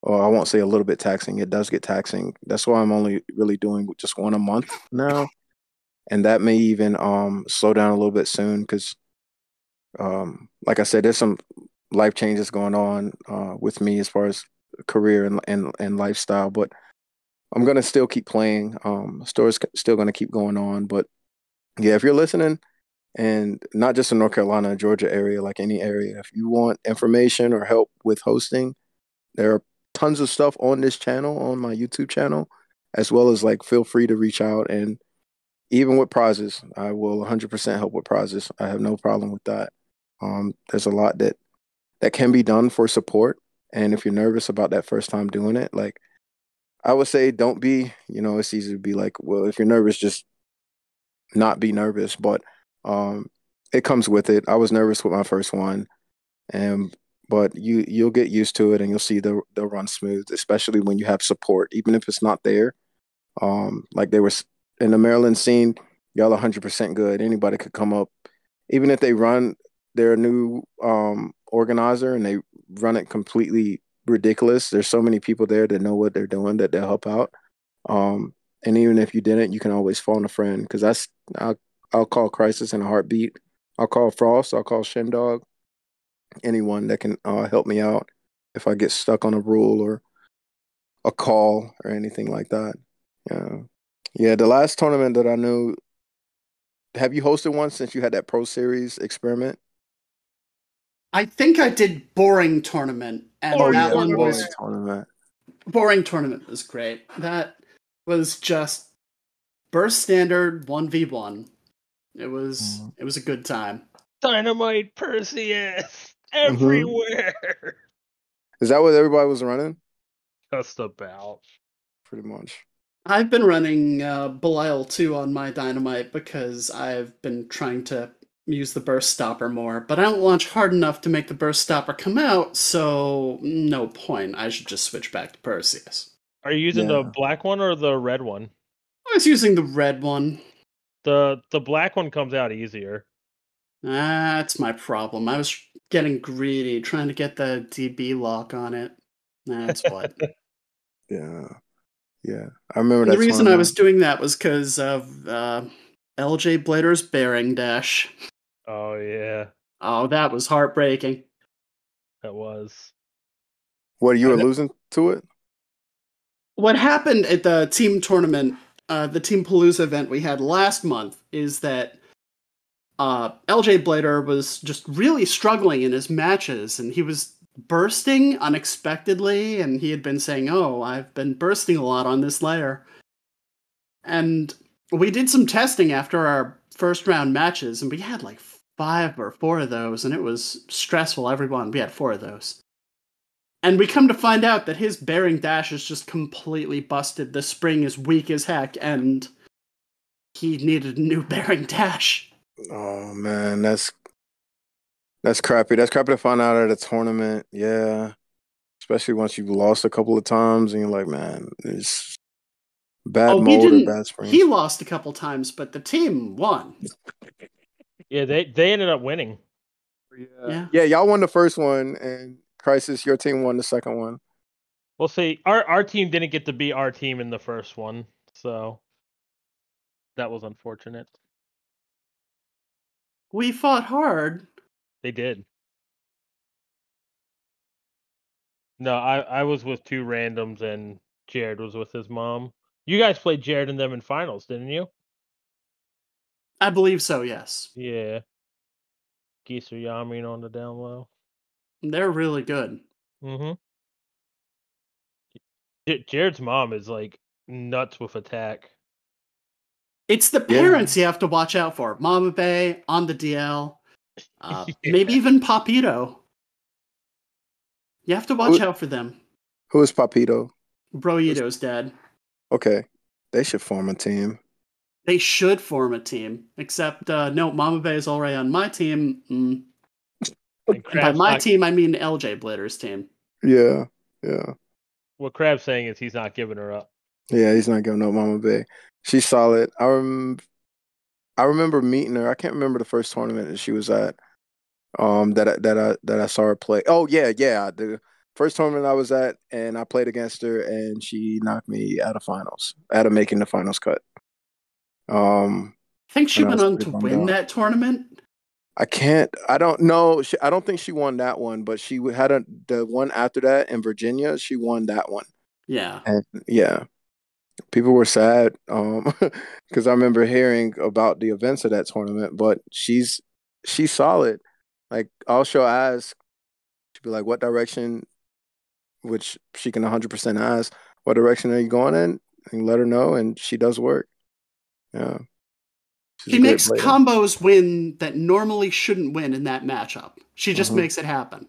Or I won't say a little bit taxing. It does get taxing. That's why I'm only really doing just one a month now, and that may even slow down a little bit soon because, like I said, there's some life changes going on with me as far as career and lifestyle. But I'm gonna still keep playing. Story's still gonna keep going on. But yeah, if you're listening, and not just in North Carolina, Georgia area, like any area, if you want information or help with hosting, there are tons of stuff on this channel, on my YouTube channel, as well as like feel free to reach out. And even with prizes, I will 100% help with prizes. I have no problem with that. There's a lot that can be done for support. And if you're nervous about that first time doing it, like I would say, don't be, it's easy to be like, well, if you're nervous, just not be nervous. But um, it comes with it. I was nervous with my first one, and but you'll get used to it, and you'll see they'll run smooth, especially when you have support, even if it's not there. Like they were in the Maryland scene, y'all 100% good. Anybody could come up, even if they run their new organizer and they run it completely ridiculous. There's so many people there that know what they're doing that they'll help out. And even if you didn't, you can always phone a friend because I'll call Crisis in a heartbeat. I'll call Frost. I'll call Shindog. Anyone that can help me out if I get stuck on a rule or a call or anything like that. Yeah. Yeah, the last tournament that I knew, have you hosted one since you had that Pro Series experiment? I think I did boring tournament, and Boring that Yeah, one tournament. was boring tournament. boring tournament was great. That was just burst standard 1v1. It was Mhm. it was a good time. Dynamite Perseus Mhm. everywhere. Is that what everybody was running? Just about. Pretty much. I've been running Belial 2 on my Dynamite because I've been trying to use the burst stopper more, but I don't launch hard enough to make the burst stopper come out, so no point. I should just switch back to Perseus. Are you using the Yeah. black one or the red one? I was using the red one. The black one comes out easier. That's my problem. I was getting greedy, trying to get the DB lock on it. That's what. Yeah. Yeah. I remember And the that reason I was tournament. doing that was because of LJ Blader's bearing dash. Oh yeah, Oh, that was heartbreaking. that was. What, you I were know. losing to it? What happened at the team tournament, the Team Palooza event we had last month, is that LJ Blader was just really struggling in his matches, and he was bursting unexpectedly, and he had been saying, "Oh, I've been bursting a lot on this layer." And we did some testing after our first round matches, and we had like 5 or 4 of those, and it was stressful. Everyone, we had 4 of those. And we come to find out that his bearing dash is just completely busted. The spring is weak as heck, and he needed a new bearing dash. Oh man, that's crappy. That's crappy to find out at a tournament. Yeah. Especially once you've lost a couple of times and you're like, man, it's bad Oh, he mold or didn't. bad He springs. lost a couple times, but the team won. Yeah, they ended up winning. Yeah. Yeah. Yeah, y'all won the first one and Crisis, your team won the second one. Well, see, our team didn't get to be our team in the first one, so that was unfortunate. We fought hard. They did. No, I was with 2 randoms and Jared was with his mom. You guys played Jared and them in finals, didn't you? I believe so, yes. Yeah. Geese or Yamin on the down low. They're really good. Mm-hmm. Jared's mom is like nuts with attack. It's the Yeah. parents you have to watch out for. Mama Bay on the DL. Maybe even Papito. You have to watch out for them. Who is Papito? Broito's dad. Okay, they should form a team. They should form a team. Except, no, Mama Bay is already on my team. And by my team, I mean LJ Blitter's team. Yeah. What Crab's saying is he's not giving her up. Yeah, he's not giving up Mama Bay. She's solid. I remember meeting her. I can't remember the first tournament that she was at. That I saw her play. Oh yeah. The first tournament I was at, and I played against her, and she knocked me out of finals, out of making the finals cut. I think she and I went was on pretty to bummed win out. that tournament. I don't know. I don't think she won that one, but she had the one after that in Virginia. She won that one. Yeah. And yeah, people were sad because I remember hearing about the events of that tournament. But she's solid. Like all she'll ask, she'll be like, "What direction?" Which she can 100% ask, "What direction are you going in?" And let her know, and she does work. Yeah, she's She a great makes player. combos win that normally shouldn't win in that matchup. She just makes it happen.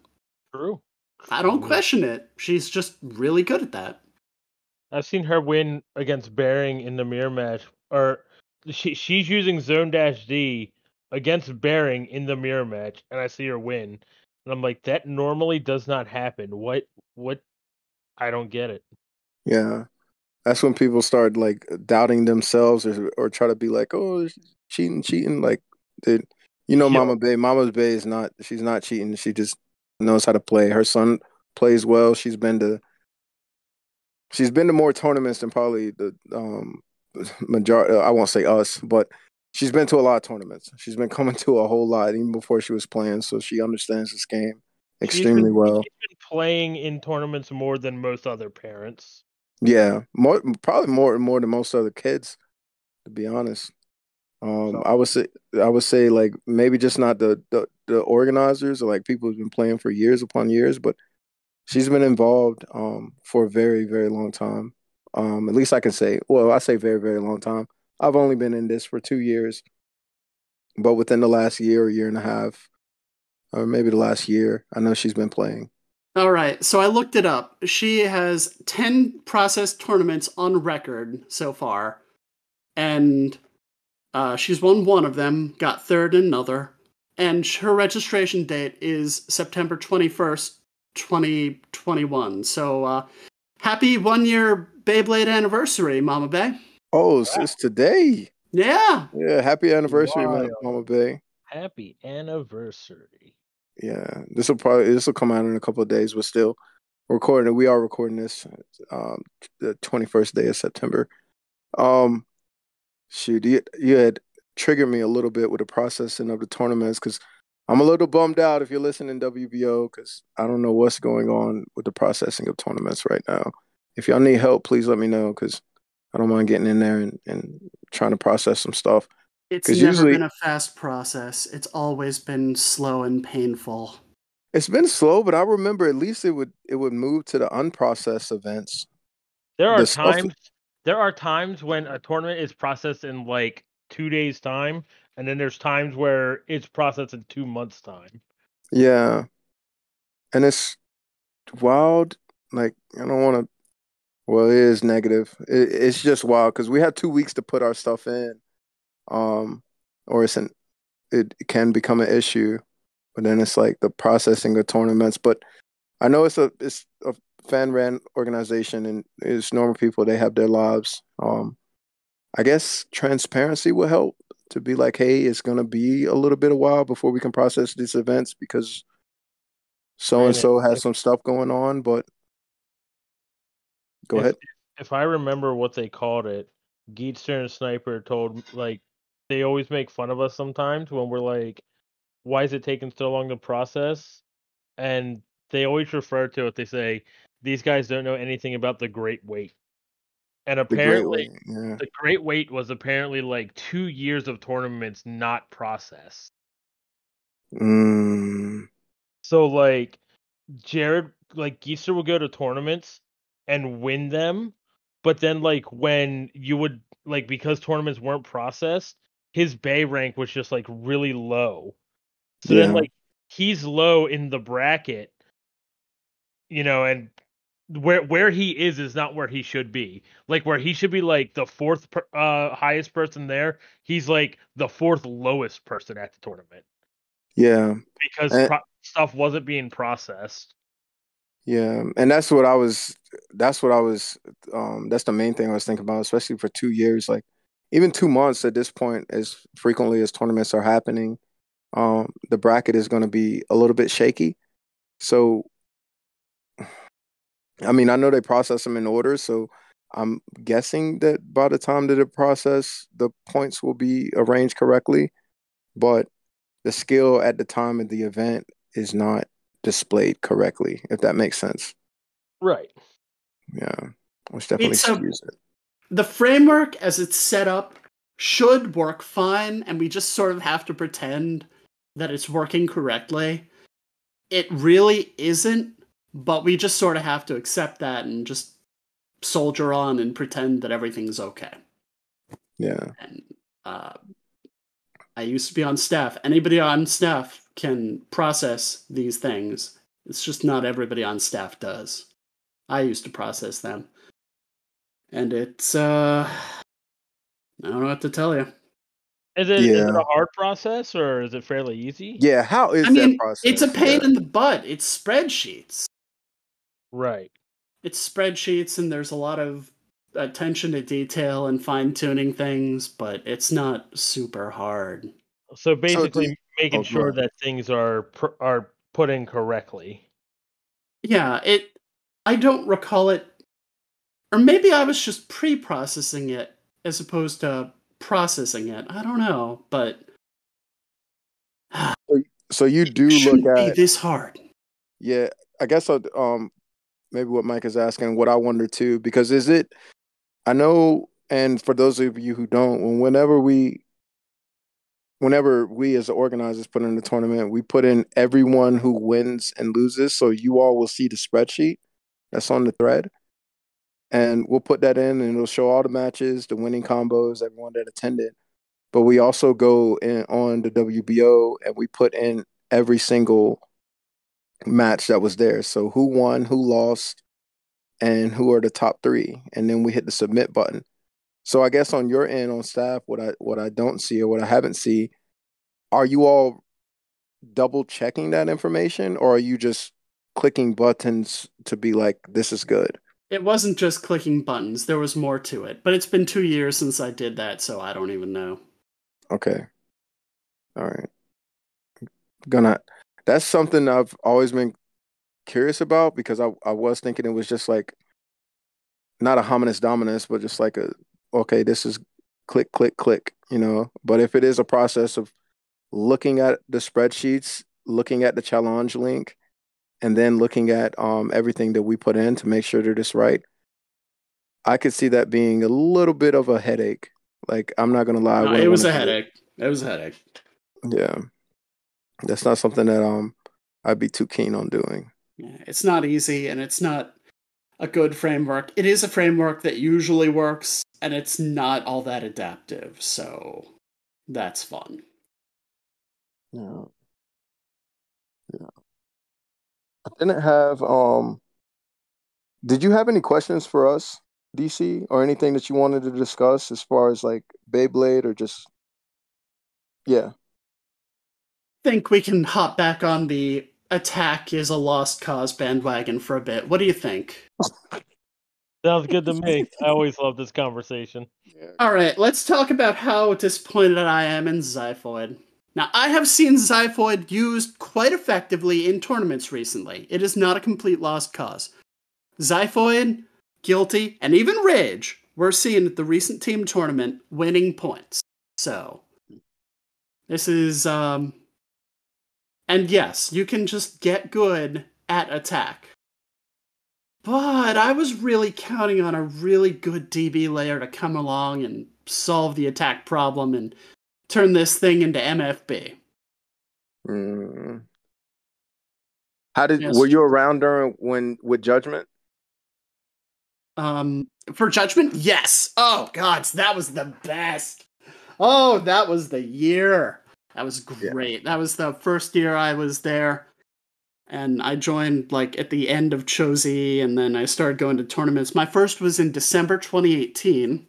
True. I don't question it. She's just really good at that. I've seen her win against Bering in the mirror match, or she's using Zone Dash D against Bering in the mirror match, and I see her win, and I'm like, that normally does not happen. What? I don't get it. Yeah, that's when people start like doubting themselves or try to be like, "Oh, cheating." Like, dude, Yo, Mama's Bay is not. She's not cheating. She just knows how to play. Her son plays well. She's been to more tournaments than probably the majority. I won't say us, but she's been to a lot of tournaments. She's been coming to a whole lot even before she was playing. So she understands this game extremely well. she's been playing in tournaments more than most other parents. Yeah, probably more than most other kids, to be honest. So I would say like maybe just not the organizers or like people who've been playing for years upon years, but she's been involved for a very, very long time. At least I can say, well, I say very, very long time. I've only been in this for 2 years, but within the last year and a half, or maybe the last year, I know she's been playing. All right, so I looked it up. She has 10 process tournaments on record so far, and she's won one of them, got third in another, and her registration date is September 21st, 2021. So happy 1 year Beyblade anniversary, Mama Bay. Oh, it's today. Yeah. Yeah, happy anniversary, wild. Mama Bay. Happy anniversary. Yeah, this will come out in a couple of days, but still recording it. We are recording this the 21st day of September. Um, shoot, you had triggered me a little bit with the processing of the tournaments because I'm a little bummed out if you're listening WBO because I don't know what's going on with the processing of tournaments right now. If y'all need help, please let me know because I don't mind getting in there and trying to process some stuff. It's Because never usually been a fast process. It's always been slow and painful. it's been slow, but I remember at least it would move to the unprocessed events. There are The stuff, times there are times when a tournament is processed in like 2 days time, and then there's times where it's processed in 2 months time. yeah, and it's wild. Like I don't want to. Well, it is negative. It's just wild because we had 2 weeks to put our stuff in, um, or it can become an issue. But then it's like the processing of tournaments. But I know it's a fan ran organization and it's normal people. They have their lives. I guess transparency will help to be like, hey, it's gonna be a little bit a while before we can process these events because so and Granted, so has some stuff going on. But go if ahead. if I remember what they called it, Geetster and Sniper told like they always make fun of us sometimes when we're like, why is it taking so long to process? And they always refer to it. They say these guys don't know anything about the Great Wait. And The great apparently, way. Yeah. the great wait was apparently like 2 years of tournaments not processed. Mm, So like Jared, like Geezer would go to tournaments and win them, but then like when you would like because tournaments weren't processed, his Bay rank was just like really low. So then yeah. like he's low in the bracket, and where he is not where he should be. Like where he should be like the fourth highest person there, he's like the fourth lowest person at the tournament Yeah. because And, stuff wasn't being processed. yeah. And that's the main thing I was thinking about, especially for 2 years. Like even 2 months at this point, as frequently as tournaments are happening, the bracket is going to be a little bit shaky. So, I mean, I know they process them in order, so I'm guessing that by the time that it process, the points will be arranged correctly. But the skill at the time of the event is not displayed correctly, if that makes sense. Right. Yeah, which definitely It's skews it. the framework as it's set up should work fine, and we just sort of have to pretend that it's working correctly. It really isn't, but we just sort of have to accept that and just soldier on and pretend that everything's okay. Yeah, And I used to be on staff. Anybody on staff can process these things. It's just not everybody on staff does. I used to process them. And it's I don't know what to tell you. Is it yeah, a hard process or is it fairly easy? yeah. How I is that mean, it's a process? pain Yeah, in the butt. It's spreadsheets. Right. It's spreadsheets, and there's a lot of attention to detail and fine tuning things, but it's not super hard. So so do basically making oh, go sure ahead. that things are put in correctly. Yeah, I don't recall it, or maybe I was just pre-processing it as opposed to processing it. I don't know, but So you it do look shouldn't be at this hard. yeah. I guess maybe what Mike is asking, what I wonder too, because is it? I know, and for those of you who don't, whenever we as the organizers put in the tournament, we put in everyone who wins and loses. So you all will see the spreadsheet that's on the thread. And we'll put that in and it'll show all the matches, the winning combos, everyone that attended. But we also go in on the WBO and we put in every single match that was there. So who won, who lost, and who are the top three. And then we hit the submit button. So I guess on your end on staff, what I don't see or what I haven't see, are you all double checking that information or are you just clicking buttons to be like, this is good? It wasn't just clicking buttons, there was more to it. But it's been 2 years since I did that, so I don't even know. Okay. All right. Gonna That's something I've always been curious about because I was thinking it was just like not a hominis dominus, but just like a okay, this is click, click, click, But if it is a process of looking at the spreadsheets, looking at the challenge link, and then looking at everything that we put in to make sure that it's right, I could see that being a little bit of a headache. Like I'm not gonna lie, I No, it wouldn't want was to a do it. headache. It was a headache. Yeah, that's not something that I'd be too keen on doing. Yeah, it's not easy, and it's not a good framework. It is a framework that usually works, and it's not all that adaptive, so that's fun. Yeah, yeah. I didn't have Did you have any questions for us, DC, or anything that you wanted to discuss as far as like Beyblade or just yeah. Think we can hop back on the attack is a lost cause bandwagon for a bit. What do you think? Sounds good to me. I always love this conversation. Yeah. Alright, let's talk about how disappointed I am in Zyphoid. Now, I have seen Zyphoid used quite effectively in tournaments recently. It is not a complete lost cause. Zyphoid, Guilty, and even Rage were seen at the recent team tournament winning points. So, this is, and yes, you can just get good at attack. But I was really counting on a really good DB layer to come along and solve the attack problem and turn this thing into MFB. Mm. Yes. Were you around during with Judgment? For Judgment, yes. Oh God, that was the best. Oh, that was the year. That was great. Yeah. That was the first year I was there. And I joined like at the end of Chosy, and then I started going to tournaments. My first was in December 2018.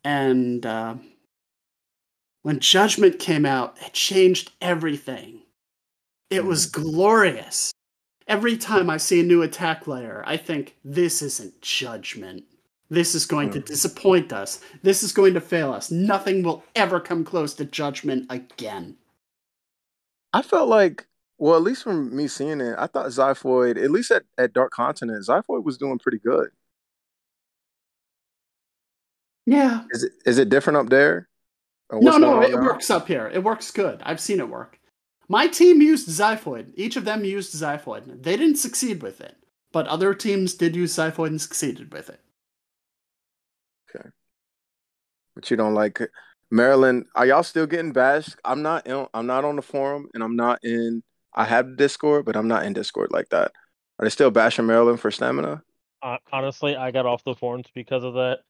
And when Judgment came out, it changed everything. It was glorious. Every time I see a new attack layer, I think, this isn't Judgment. This is going to disappoint us. This is going to fail us. Nothing will ever come close to Judgment again. I felt like, well, at least from me seeing it, I thought Zyphoid, at least at Dark Continent, Zyphoid was doing pretty good. Yeah. Is it different up there? No, it works up here. It works good. I've seen it work. My team used Zyphoid. Each of them used Zyphoid. They didn't succeed with it, but other teams did use Zyphoid and succeeded with it. Okay. But you don't like it. Maryland, are y'all still getting bashed? I'm not on the forum, and I have Discord, but I'm not in Discord like that. Are they still bashing Maryland for stamina? Honestly, I got off the forums because of that.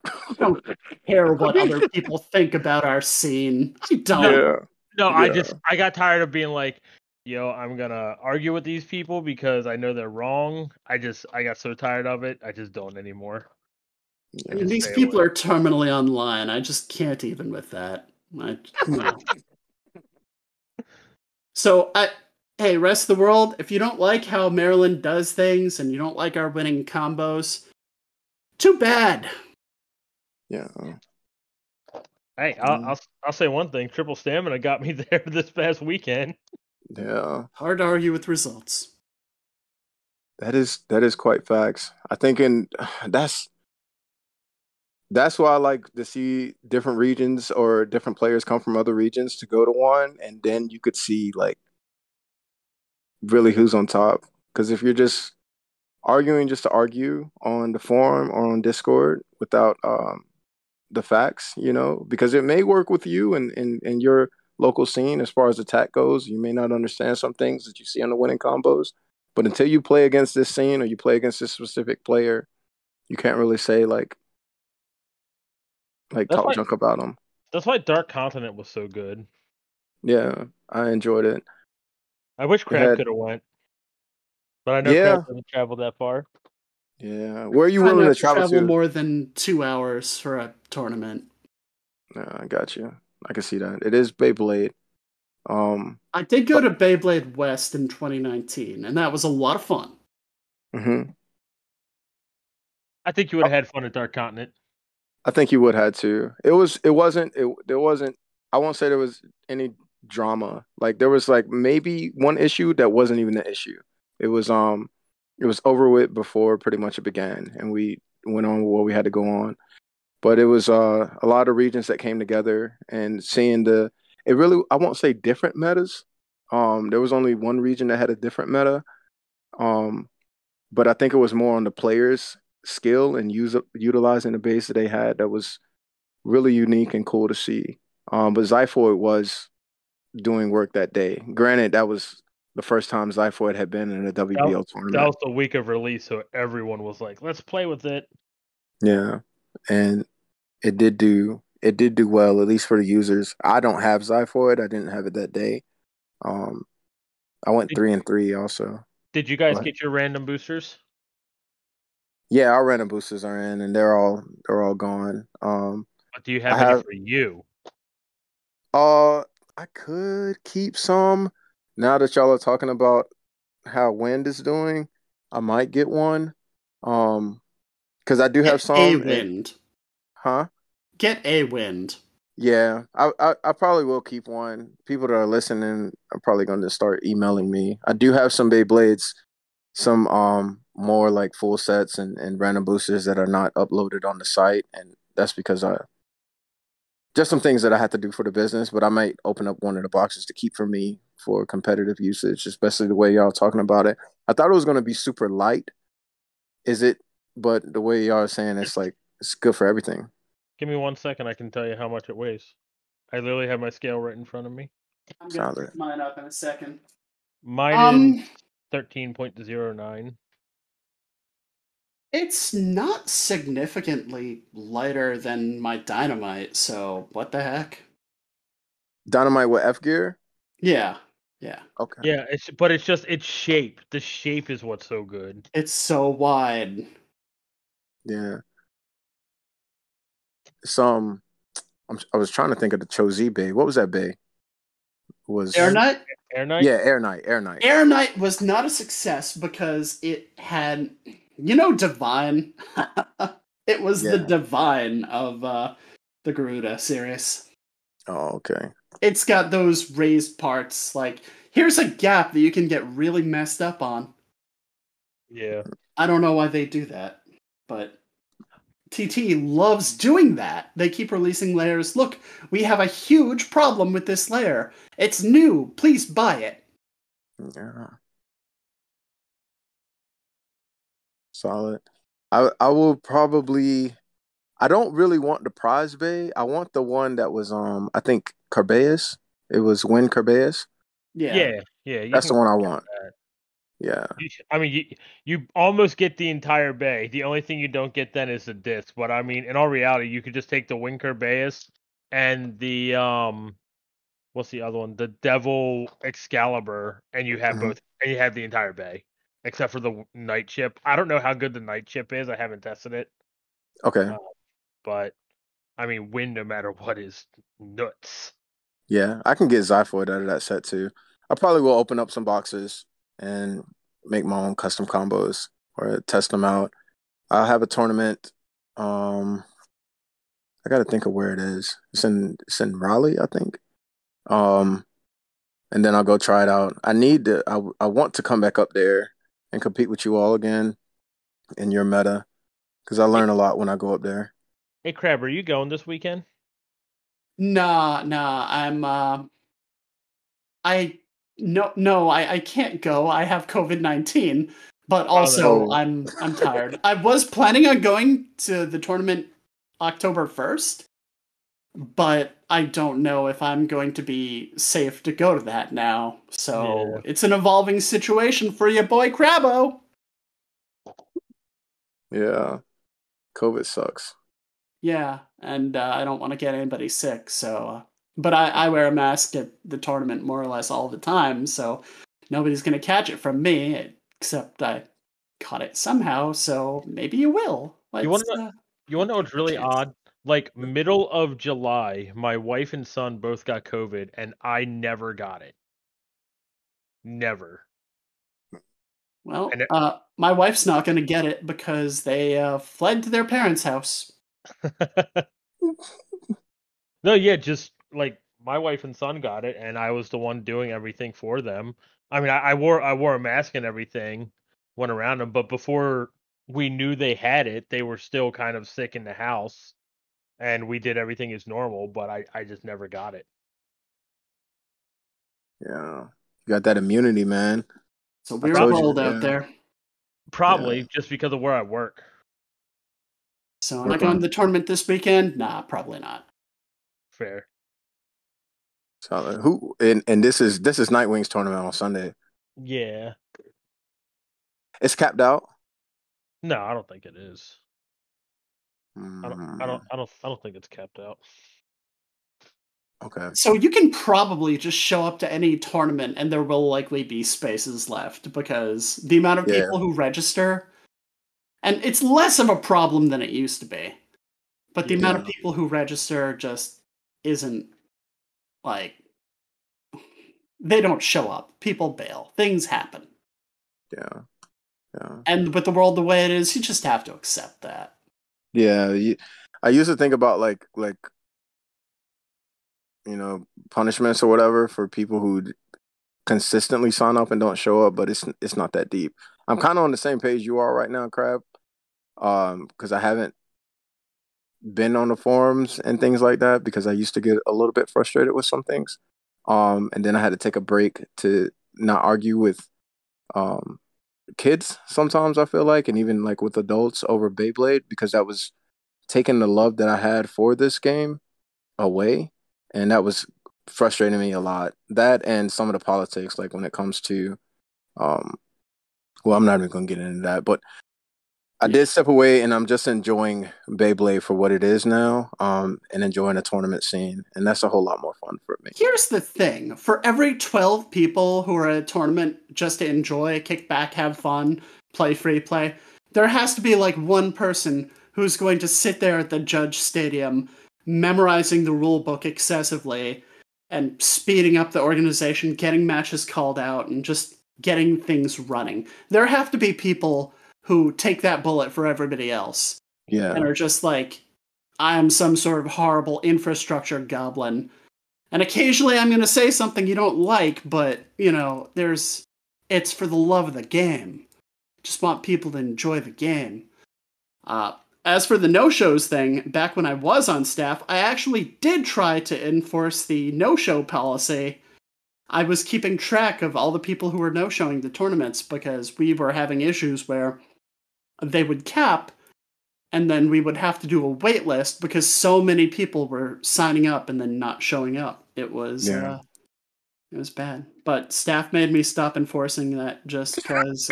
I don't care what other people think about our scene. I don't. Yeah. No, yeah. I got tired of being like, I'm gonna argue with these people because I know they're wrong. I got so tired of it. I just don't anymore. I mean, these people are terminally online. I just can't even with that. No. So, hey, rest of the world, if you don't like how Maryland does things and you don't like our winning combos, too bad. Yeah. Hey, I'll say one thing. Triple Stamina got me there this past weekend. Yeah. Hard to argue with results. That is quite facts. I think that's why I like to see different regions or different players come from other regions to go to one, and then you could see like really who's on top. Because if you're just arguing just to argue on the forum or on Discord without the facts, because it may work with you and in your local scene as far as attack goes. You may not understand some things that you see on the winning combos, but until you play against this scene or you play against this specific player, you can't really say like talk junk about them. That's why Dark Continent was so good. Yeah, I enjoyed it. I wish Crab could have went, but I know Crab doesn't travel that far. Yeah, where are you willing to travel more than 2 hours for a tournament? I got you. I can see that. It is Beyblade. I did go to Beyblade West in 2019, and that was a lot of fun. Mm-hmm. I think you would have had fun at Dark Continent. I think you would have too. There wasn't. I won't say there was any drama. Like there was like maybe one issue that wasn't even an issue. It was over with before pretty much it began, and we went on with what we had to go on. But it was a lot of regions that came together and seeing I won't say different metas. There was only one region that had a different meta. But I think it was more on the players' skill and utilizing the base that they had that was really unique and cool to see. But Zyphoid was doing work that day. Granted, that was the first time Zyphoid had been in a WBL tournament. That was the week of release, so everyone was like, let's play with it. Yeah. And it did do well, at least for the users. I don't have Zyphoid. I didn't have it that day. I went 3-3 also. Did you guys get your random boosters? Yeah, our random boosters are in, and they're all gone. But do you have any for you? I could keep some. Now that y'all are talking about how Wind is doing, I might get one. Because I do have some. A Wind. Huh? Get a Wind. Yeah, I probably will keep one. People that are listening are probably going to start emailing me. I do have some Beyblades, some more like full sets and random boosters that are not uploaded on the site, and that's because just some things that I had to do for the business. But I might open up one of the boxes to keep for me for competitive usage, especially the way y'all talking about it. I thought it was going to be super light. Is it? But the way y'all are saying it's like it's good for everything. Give me 1 second. I can tell you how much it weighs. I literally have my scale right in front of me. I'm gonna pick mine up in a second. Mine is 13.09. It's not significantly lighter than my dynamite, so what the heck? Dynamite with F gear? Yeah. Okay. Yeah, it's just its shape. The shape is what's so good. It's so wide. Yeah. I was trying to think of the Chozi bay. What was that bay? Was Air Knight? Air Knight? Yeah, Air Knight. Air Knight was not a success because it had, Divine. It was the Divine of the Garuda series. Oh, okay. It's got those raised parts. Like, here's a gap that you can get really messed up on. Yeah. I don't know why they do that, but TT loves doing that. They keep releasing layers. Look, we have a huge problem with this layer. It's new. Please buy it. Yeah. Solid. I will probably. I don't really want the prize bay. I want the one that was I think Carbeus. It was Win Carbeus. Yeah. That's the one I want. Yeah. I mean, you almost get the entire bay. The only thing you don't get then is the disc. But I mean, in all reality, you could just take the Winker Bayus and the what's the other one? The Devil Excalibur, and you have both, and you have the entire bay, except for the night chip. I don't know how good the night chip is. I haven't tested it. Okay. But I mean, win no matter what is nuts. Yeah, I can get Zyphoid out of that set too. I probably will open up some boxes and make my own custom combos or test them out. I'll have a tournament. I got to think of where it is. It's in Raleigh, I think. Um, and then I'll go try it out. I want to come back up there and compete with you all again in your meta because I learn a lot when I go up there. Hey, Crab, are you going this weekend? Nah, I'm I can't go. I have COVID-19, but also I'm tired. I was planning on going to the tournament October 1st, but I don't know if I'm going to be safe to go to that now. So It's an evolving situation for your boy Crabbo. Yeah, COVID sucks. Yeah, and I don't want to get anybody sick, so. But I wear a mask at the tournament more or less all the time, so nobody's going to catch it from me, except I caught it somehow, so maybe you will. You want to know what's really odd? Like, middle of July, my wife and son both got COVID, and I never got it. Never. Well, my wife's not going to get it because they fled to their parents' house. No, yeah, just like my wife and son got it, and I was the one doing everything for them. I mean, I wore a mask and everything, went around them, but before we knew they had it, they were still kind of sick in the house, and we did everything as normal, but I just never got it. Yeah, you got that immunity, man. It's a weird world out there. Probably just because of where I work. So am I going to the tournament this weekend? Nah, probably not. Fair. Solid. Who and this is Nightwing's tournament on Sunday. Yeah. It's capped out? No, I don't think it is. Mm. I don't think it's capped out. Okay. So you can probably just show up to any tournament and there will likely be spaces left because the amount of people who register, and it's less of a problem than it used to be, but the amount of people who register just isn't, like, they don't show up. People bail. Things happen. Yeah. And with the world the way it is, you just have to accept that. Yeah. I used to think about like punishments or whatever for people who consistently sign up and don't show up, but it's not that deep. I'm kind of on the same page you are right now, Crab. Because I haven't been on the forums and things like that because I used to get a little bit frustrated with some things. And then I had to take a break to not argue with um kids sometimes, I feel like, and even like with adults over Beyblade, because that was taking the love that I had for this game away. And that was frustrating me a lot. That and some of the politics, like when it comes to um well, I'm not even gonna get into that, but I did step away and I'm just enjoying Beyblade for what it is now, and enjoying the tournament scene. And that's a whole lot more fun for me. Here's the thing. For every 12 people who are at a tournament just to enjoy, kick back, have fun, play free play, there has to be like one person who's going to sit there at the judge stadium memorizing the rule book excessively and speeding up the organization, getting matches called out, and just getting things running. There have to be people who take that bullet for everybody else and Yeah. are just like, I am some sort of horrible infrastructure goblin. And occasionally I'm going to say something you don't like, but, it's for the love of the game. Just want people to enjoy the game. As for the no-shows thing, back when I was on staff, I actually did try to enforce the no-show policy. I was keeping track of all the people who were no-showing the tournaments because we were having issues where they would cap and then we would have to do a wait list because so many people were signing up and then not showing up. It was bad. But staff made me stop enforcing that just because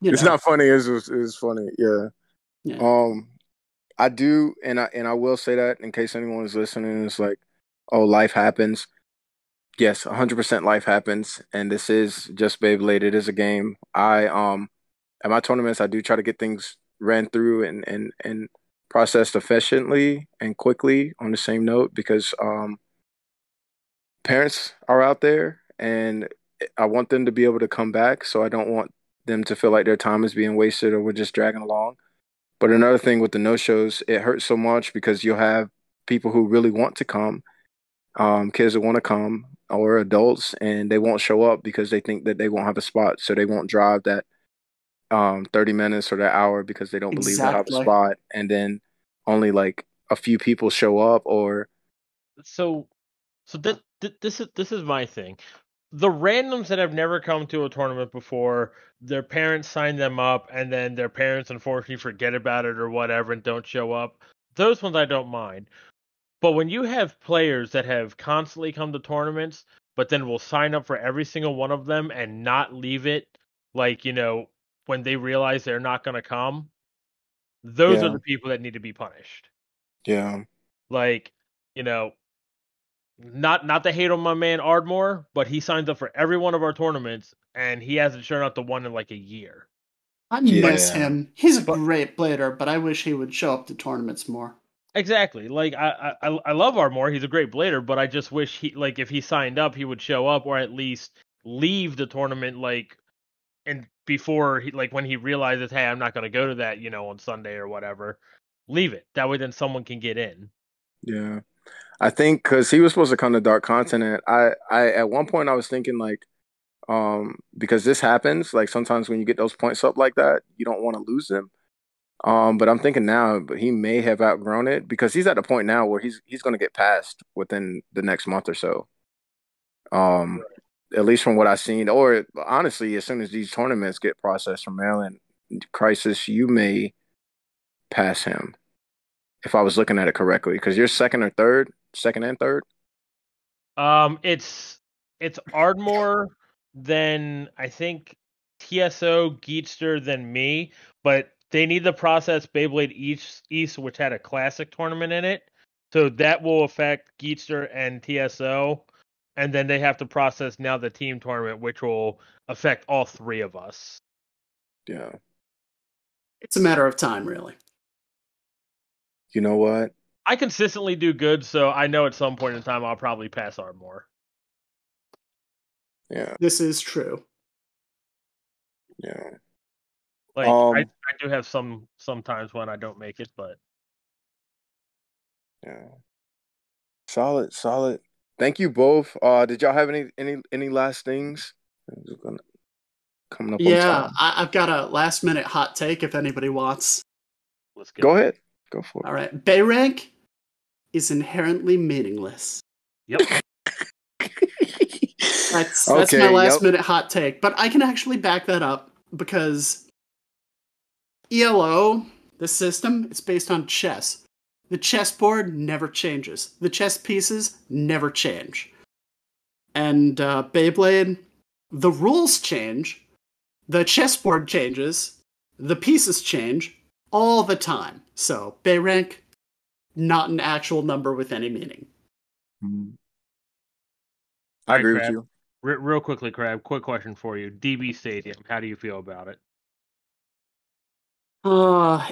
It's not funny. It's funny. Yeah. Yeah. I do, and I will say that in case anyone is listening, it's like, oh, life happens. Yes, 100% life happens, and this is just Beyblade. It is a game. At my tournaments, I do try to get things ran through and processed efficiently and quickly on the same note because parents are out there, and I want them to be able to come back. So I don't want them to feel like their time is being wasted or we're just dragging along. But another thing with the no shows, it hurts so much because you'll have people who really want to come, kids that want to come, or adults, and they won't show up because they think that they won't have a spot, so they won't drive that 30 minutes or that hour because they don't believe they'll have a Exactly. spot, and then only like a few people show up, or So this is my thing. The randoms that have never come to a tournament before, their parents sign them up, and then their parents unfortunately forget about it or whatever and don't show up. Those ones I don't mind. But when you have players that have constantly come to tournaments, but then will sign up for every single one of them and not leave it, like, when they realize they're not going to come, those are yeah, the people that need to be punished. yeah, Like, you know, not to hate on my man Ardmore, but he signs up for every one of our tournaments and he hasn't shown up to one in like a year. I But miss yeah, him. He's a but great blader, but I wish he would show up to tournaments more. exactly. Like I love Ardmore. He's a great blader, but I just wish he, like, if he signed up, he would show up or at least leave the tournament, like, and before he, like, when he realizes, hey, I'm not going to go to that, on Sunday or whatever, leave it. That way then someone can get in. yeah. I think because he was supposed to come to Dark Continent, I at one point I was thinking like, because this happens, like sometimes when you get those points up like that, you don't want to lose them. But I'm thinking now, but he may have outgrown it because he's at a point now where he's going to get passed within the next month or so. Um, at least from what I've seen, or honestly, as soon as these tournaments get processed from Maryland Crisis, you may pass him if I was looking at it correctly because you're second or third, second and third. It's Ardmore, then I think TSO, Geetster, then me, but they need to process Beyblade East, which had a classic tournament in it. So that will affect Geetster and TSO. And then they have to process now the team tournament, which will affect all three of us. Yeah. It's a matter of time, really. You know what? I consistently do good, so I know at some point in time I'll probably pass Ardmore. Yeah. This is true. Yeah. Like I do have some times when I don't make it, but Yeah. Solid, solid. Thank you both. Did y'all have any last things? I'm just gonna coming up on Yeah, time. I've got a last minute hot take if anybody wants. let's go. Go ahead. Go for All right. Bay rank is inherently meaningless. Yep. it. That's my Okay, last yep. minute hot take, but I can actually back that up because ELO, the system, it's based on chess. The chessboard never changes. The chess pieces never change. And Beyblade, the rules change, the chessboard changes, the pieces change all the time. So Bay rank, not an actual number with any meaning. Mm. All I right, agree with Crab. you. Real quickly, Crab. Quick question for you. DB Stadium. How do you feel about it?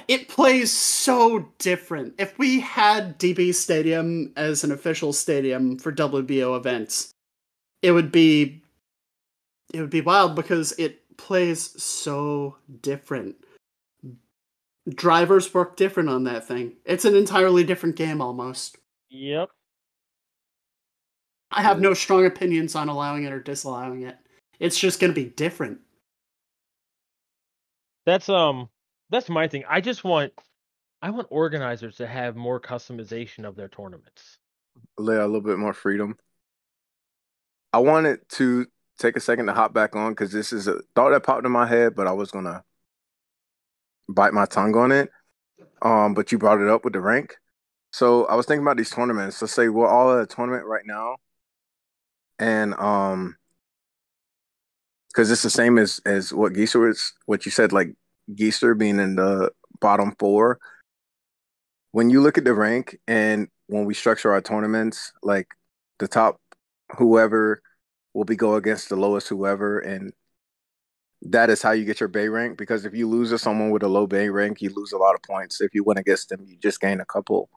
It plays so different. If we had DB Stadium as an official stadium for WBO events, it would be wild because it plays so different. Drivers work different on that thing. It's an entirely different game almost. Yep. I have no strong opinions on allowing it or disallowing it. It's just going to be different. That's my thing. I want organizers to have more customization of their tournaments. A little bit more freedom. I wanted to take a second to hop back on because this is a thought that popped in my head, but I was gonna bite my tongue on it. But you brought it up with the rank. So I was thinking about these tournaments. Let's say we're all at a tournament right now, and because it's the same as what Geiser was, what you said, like Geiser being in the bottom four. When you look at the rank and when we structure our tournaments, like the top whoever will be go against the lowest whoever, and that is how you get your Bay rank. Because if you lose to someone with a low Bay rank, you lose a lot of points. If you win against them, you just gain a couple.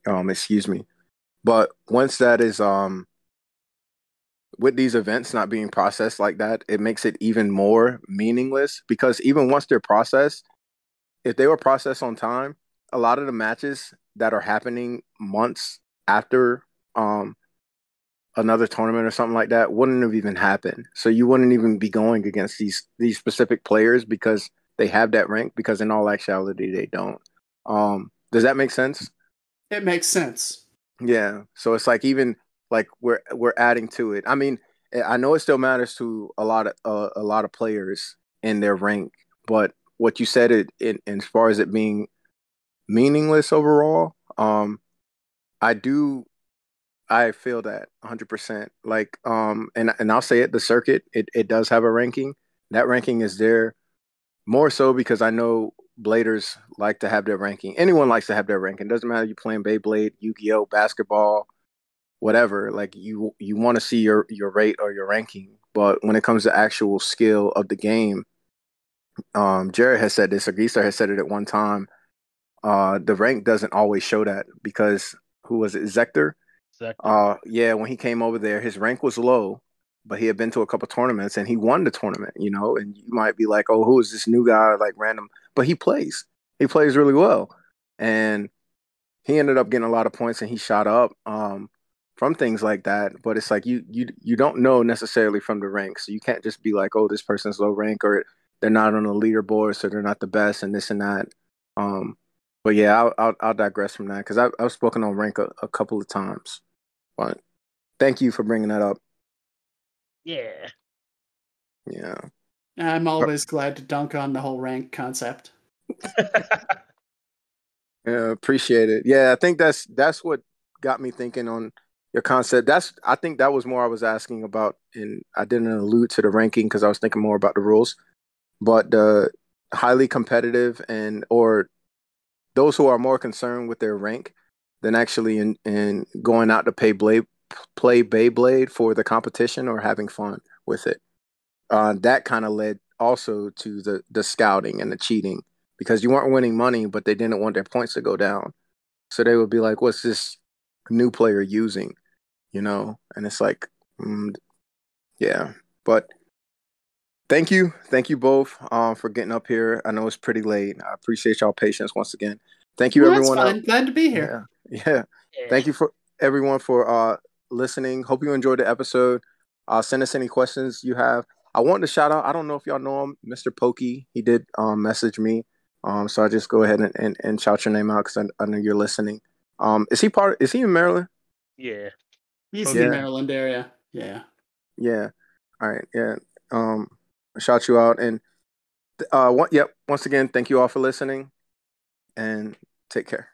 Excuse me. But once that is with these events not being processed like that, it makes it even more meaningless because even once they're processed, if they were processed on time, a lot of the matches that are happening months after another tournament or something like that wouldn't have even happened. So you wouldn't even be going against these specific players because they have that rank because in all actuality they don't. Does that make sense? It makes sense. Yeah. So it's like even like we're adding to it. I mean, I know it still matters to a lot of players in their rank, but what you said in as far as it being meaningless overall, I do I feel that 100%. Like and I'll say it, the circuit it does have a ranking. That ranking is there more so because I know Bladers like to have their ranking. Anyone likes to have their ranking. Doesn't matter you playing Beyblade, Yu-Gi-Oh, basketball, whatever. Like you want to see your rate or your ranking. But when it comes to actual skill of the game, Jared has said this, or Geezer has said it at one time. The rank doesn't always show that because who was it? Zector? Sector. Yeah, when he came over there, his rank was low, but he had been to a couple tournaments and he won the tournament, you know, and you might be like, oh, who is this new guy, like random, but he plays. He plays really well. And he ended up getting a lot of points and he shot up from things like that. But it's like you don't know necessarily from the rank. So you can't just be like, oh, this person's low rank or they're not on the leaderboard, so they're not the best and this and that. Um, but yeah, I'll digress from that because I've spoken on rank a couple of times. But thank you for bringing that up. Yeah. Yeah. I'm always glad to dunk on the whole rank concept. Yeah, appreciate it. Yeah, I think that's what got me thinking on your concept. I think that was more I was asking about, and I didn't allude to the ranking because I was thinking more about the rules. But the highly competitive and or those who are more concerned with their rank than actually in going out to play Beyblade for the competition or having fun with it. That kind of led also to the scouting and the cheating because you weren't winning money, but they didn't want their points to go down. So they would be like, "What's this new player using?" You know, and it's like, yeah. But thank you both for getting up here. I know it's pretty late. I appreciate y'all patience once again. Thank you, No, that's everyone. fine. Glad to be here. Yeah, yeah. Yeah. Thank you for everyone for listening. Hope you enjoyed the episode. Send us any questions you have. I want to shout out. I don't know if y'all know him, Mr. Pokey. He did message me. So I just go ahead and shout your name out because I know you're listening. Is he in Maryland? Yeah. He's in the Yeah. Maryland area. Yeah. Yeah. All right. Yeah. Shout you out. And yep. Once again, thank you all for listening and take care.